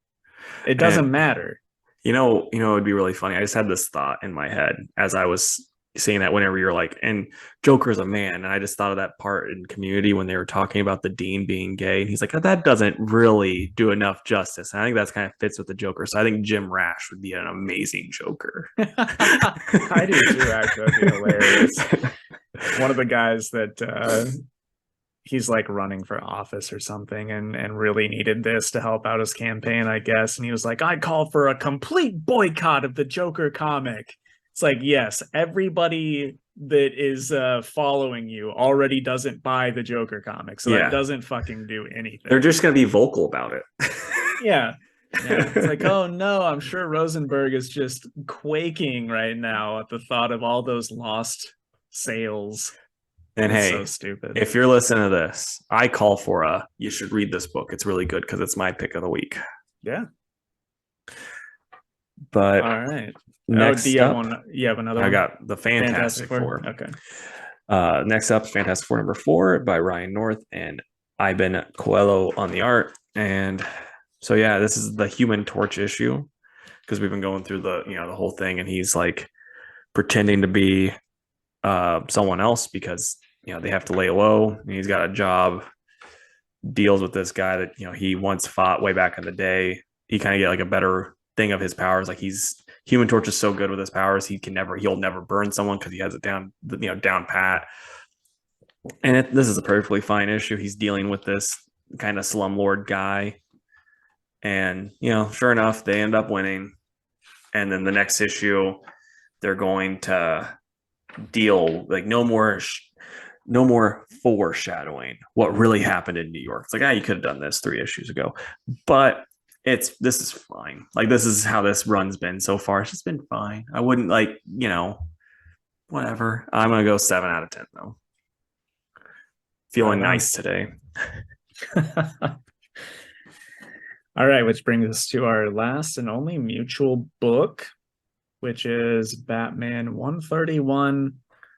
It doesn't matter. It would be really funny. I just had this thought in my head as I was saying that, whenever you're like, and Joker's a man, and I just thought of that part in Community when they were talking about the Dean being gay, and he's like, that doesn't really do enough justice. And I think that's kind of fits with the Joker. So I think Jim Rash would be an amazing Joker. I do too, actually. That'd be hilarious. One of the guys that he's like running for office or something, and really needed this to help out his campaign, I guess. And he was like, I call for a complete boycott of the Joker comic. It's like, yes, everybody that is following you already doesn't buy the Joker comic, so that doesn't fucking do anything. They're just going to be vocal about it. Yeah. It's like, oh no, I'm sure Rosenberg is just quaking right now at the thought of all those lost sales. And hey, so stupid. If you're listening to this, I call for you should read this book. It's really good because it's my pick of the week. Yeah. But all right. Next you have another one? I got the Fantastic Four. Okay. Next up, Fantastic Four #4 by Ryan North and Iben Coelho on the art. And so this is the Human Torch issue, because we've been going through the whole thing, and he's like pretending to be someone else because they have to lay low, and he's got a job, deals with this guy that he once fought way back in the day. He kind of get like a better thing of his powers. Like Human Torch is so good with his powers, he'll never burn someone because he has it down pat. And this is a perfectly fine issue. He's dealing with this kind of slumlord guy, and sure enough, they end up winning. And then the next issue, they're going to deal like no more foreshadowing what really happened in New York. It's like, you could have done this 3 issues ago, but this is fine. Like, this is how this run's been so far. It's just been fine. I wouldn't whatever. I'm gonna go 7 out of 10 though. Feeling nice today. All right, which brings us to our last and only mutual book, which is Batman 131,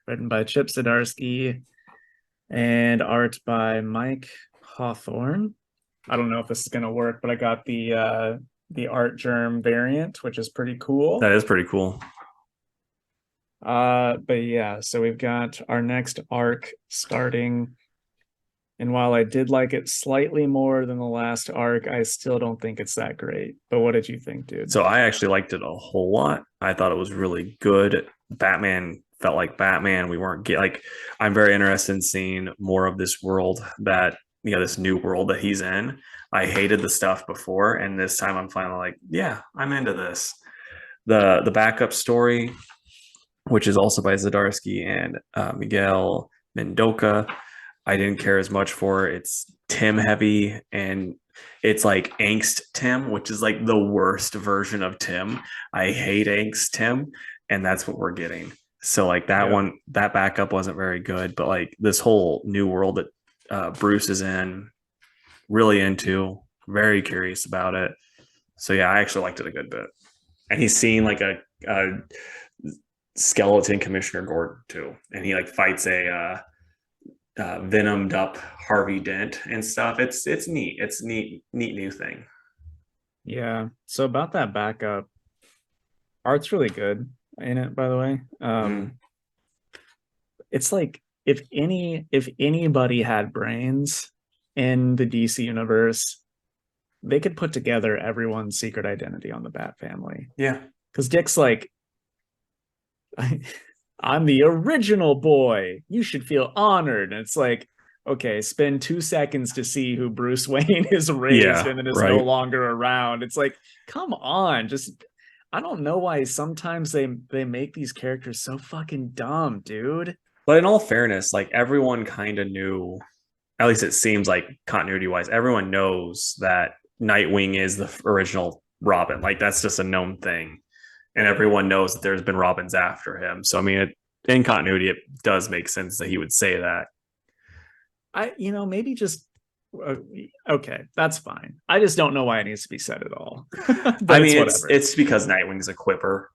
written by Chip Zdarsky and art by Mike Hawthorne. I don't know if this is going to work, but I got the Art Germ variant, which is pretty cool. That is pretty cool. But yeah, so we've got our next arc starting And while I did like it slightly more than the last arc, I still don't think it's that great. But what did you think, dude? So I actually liked it a whole lot. I thought it was really good. Batman felt like Batman. We weren't like, I'm very interested in seeing more of this world that, this new world that he's in. I hated the stuff before, and this time I'm finally like, yeah, I'm into this. The backup story, which is also by Zdarsky and Miguel Mendoza, I didn't care as much for. It's Tim heavy, and it's like angst Tim, which is like the worst version of Tim. I hate angst Tim, and that's what we're getting. So like that one, that backup wasn't very good, but like this whole new world that Bruce is in, really into, very curious about it. So yeah, I actually liked it a good bit. And he's seeing like a skeleton Commissioner Gordon too, and he like fights a venomed up Harvey Dent and stuff. It's neat. It's neat new thing. Yeah. So about that backup, art's really good in it, by the way. It's like if anybody had brains in the DC universe, they could put together everyone's secret identity on the Bat family. Yeah. Because Dick's like, I'm the original boy. You should feel honored. And it's like, okay, spend 2 seconds to see who Bruce Wayne is raised and then is no longer around. It's like, come on. Just, I don't know why sometimes they make these characters so fucking dumb, dude. But in all fairness, like everyone kind of knew, at least it seems like continuity wise, everyone knows that Nightwing is the original Robin. Like that's just a known thing. And everyone knows that there's been Robins after him. So, I mean, in continuity, it does make sense that he would say that. Maybe just, okay, that's fine. I just don't know why it needs to be said at all. I mean, it's because Nightwing's a quipper,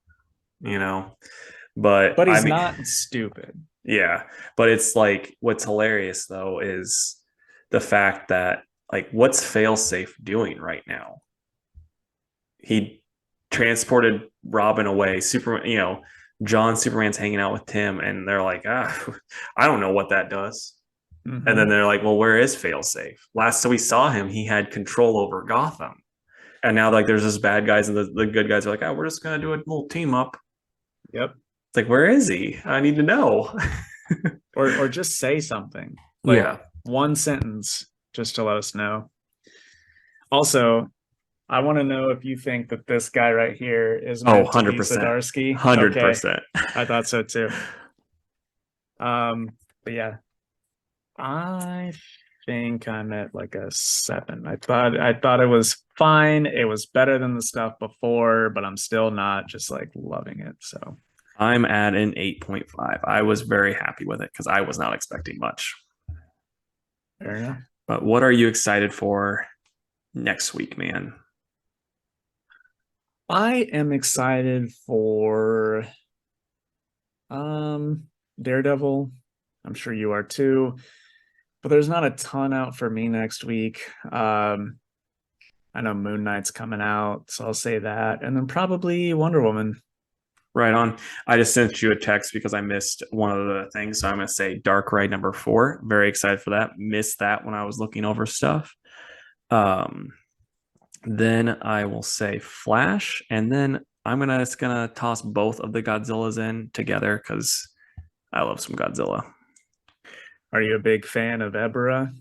but he's not stupid. Yeah. But it's like, what's hilarious though, is the fact that like, what's Failsafe doing right now? He transported Robin away. Superman's hanging out with Tim, and they're like, I don't know what that does. Mm-hmm. And then they're like, well, where is Failsafe? Last we saw him, he had control over Gotham. And now like there's this bad guys, and the good guys are like, we're just gonna do a little team up. Yep. It's like, where is he? I need to know. or just say something. Like one sentence just to let us know. Also, I want to know if you think that this guy right here is meant 100%. To be Zdarsky. 100%. Okay. I thought so too. But yeah, I think I'm at like a 7. I thought it was fine. It was better than the stuff before, but I'm still not just like loving it. So I'm at an 8.5. I was very happy with it because I was not expecting much. Fair enough. But what are you excited for next week, man? I am excited for Daredevil. I'm sure you are too. But there's not a ton out for me next week. I know Moon Knight's coming out, so I'll say that. And then probably Wonder Woman. Right on. I just sent you a text because I missed one of the things. So I'm going to say Dark Ride number 4. Very excited for that. Missed that when I was looking over stuff. Then I will say Flash, and then I'm gonna toss both of the Godzillas in together because I love some Godzilla. Are you a big fan of Ebra?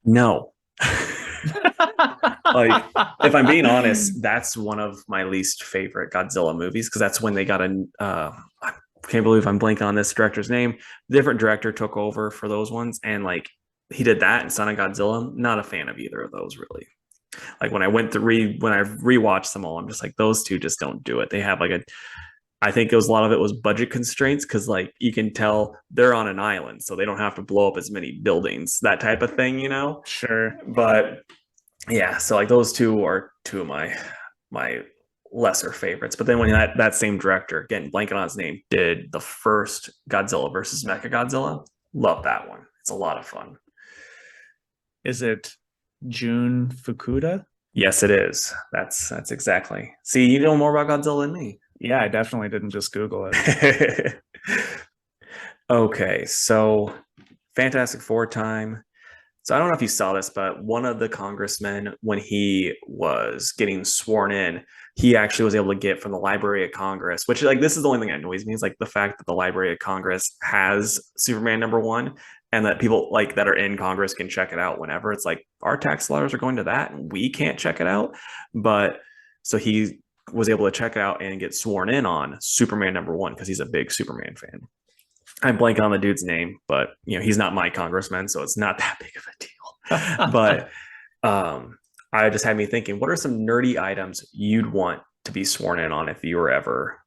No. Like, if I'm being honest, that's one of my least favorite Godzilla movies because that's when they got I can't believe I'm blanking on this director's name. Different director took over for those ones, and like he did that and Son of Godzilla. Not a fan of either of those, really. Like when I went to when I rewatched them all, I'm just like, those two just don't do it. They have like I think a lot of it was budget constraints because like you can tell they're on an island, so they don't have to blow up as many buildings, that type of thing, Sure. But yeah, so like those two are two of my lesser favorites. But then when that same director, again, blanking on his name, did the first Godzilla versus Mechagodzilla, love that one. It's a lot of fun. Is it Jun Fukuda? Yes, it is. That's exactly. See, you know more about Godzilla than me. Yeah, I definitely didn't just Google it. Okay, so Fantastic Four time. So I don't know if you saw this, but one of the congressmen, when he was getting sworn in, he actually was able to get from the Library of Congress, which like this is the only thing that annoys me is like the fact that the Library of Congress has Superman #1 and that people like that are in Congress can check it out whenever. It's like our tax dollars are going to that and we can't check it out. But so he was able to check it out and get sworn in on Superman #1 because he's a big Superman fan. I'm blanking on the dude's name, but he's not my congressman, so it's not that big of a deal. But I just had me thinking, what are some nerdy items you'd want to be sworn in on if you were ever,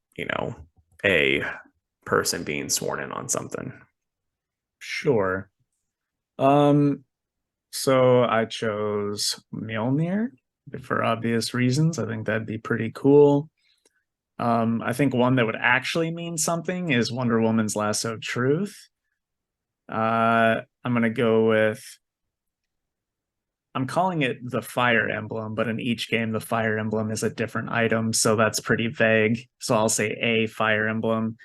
a person being sworn in on something? Sure. So I chose Mjolnir for obvious reasons. I think that'd be pretty cool. I think one that would actually mean something is Wonder Woman's Lasso of Truth. I'm going to go with, I'm calling it the Fire Emblem, but in each game, the Fire Emblem is a different item. So that's pretty vague. So I'll say a Fire Emblem.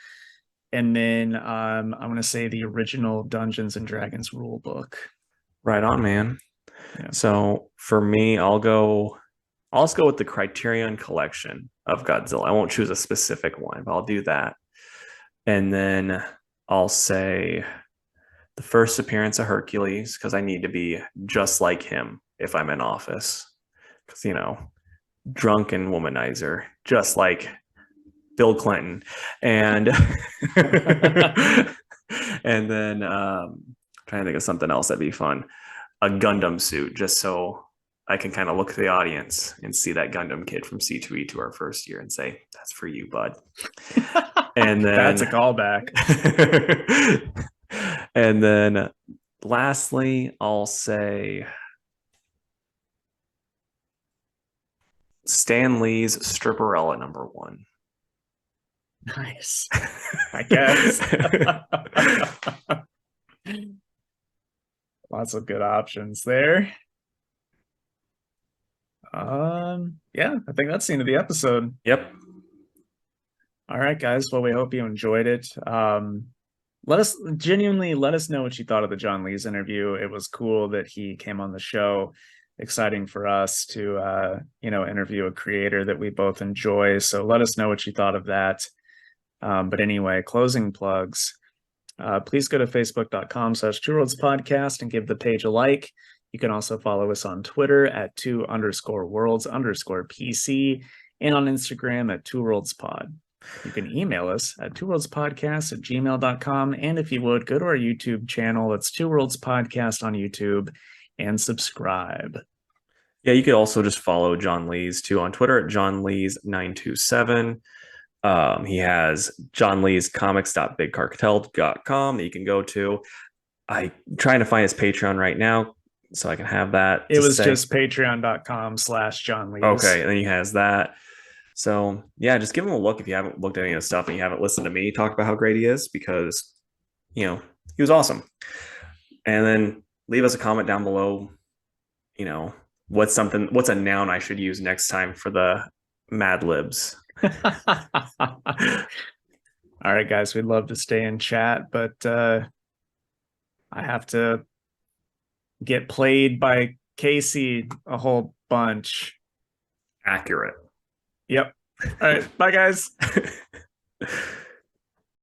And then I'm going to say the original Dungeons and Dragons rule book. Right on, man. Yeah. So for me, I'll just go with the Criterion Collection of Godzilla. I won't choose a specific one, but I'll do that. And then I'll say the first appearance of Hercules, because I need to be just like him if I'm in office. Because, drunken womanizer, just like Bill Clinton. And and then trying to think of something else that'd be fun. A Gundam suit, just so I can kind of look at the audience and see that Gundam kid from C2E2 our first year and say, that's for you, bud. And then that's a callback. And then lastly, I'll say Stan Lee's Stripperella #1. Nice. I guess. Lots of good options there. Yeah, I think that's the end of the episode. Yep. All right, guys. Well, we hope you enjoyed it. Let us know what you thought of the John Lee's interview. It was cool that he came on the show. Exciting for us to interview a creator that we both enjoy. So let us know what you thought of that. But anyway, closing plugs. Please go to facebook.com/2worldspodcast and give the page a like. You can also follow us on Twitter at 2_worlds_PC and on Instagram at 2worldspod. You can email us at 2worldspodcast@gmail.com. And if you would, go to our YouTube channel. It's 2Worlds Podcast on YouTube and subscribe. Yeah, you could also just follow John Lees too on Twitter at johnlees927. He has John Lees comics.bigcartel.com that you can go to. I'm trying to find his Patreon right now so I can have that. It was just patreon.com/John Lees. Okay, and then he has that. So yeah, just give him a look if you haven't looked at any of the stuff and you haven't listened to me talk about how great he is, because he was awesome. And then leave us a comment down below. What's a noun I should use next time for the Mad Libs? All right, guys, we'd love to stay in chat, but I have to get played by Casey a whole bunch. Accurate. Yep. All right, bye, guys.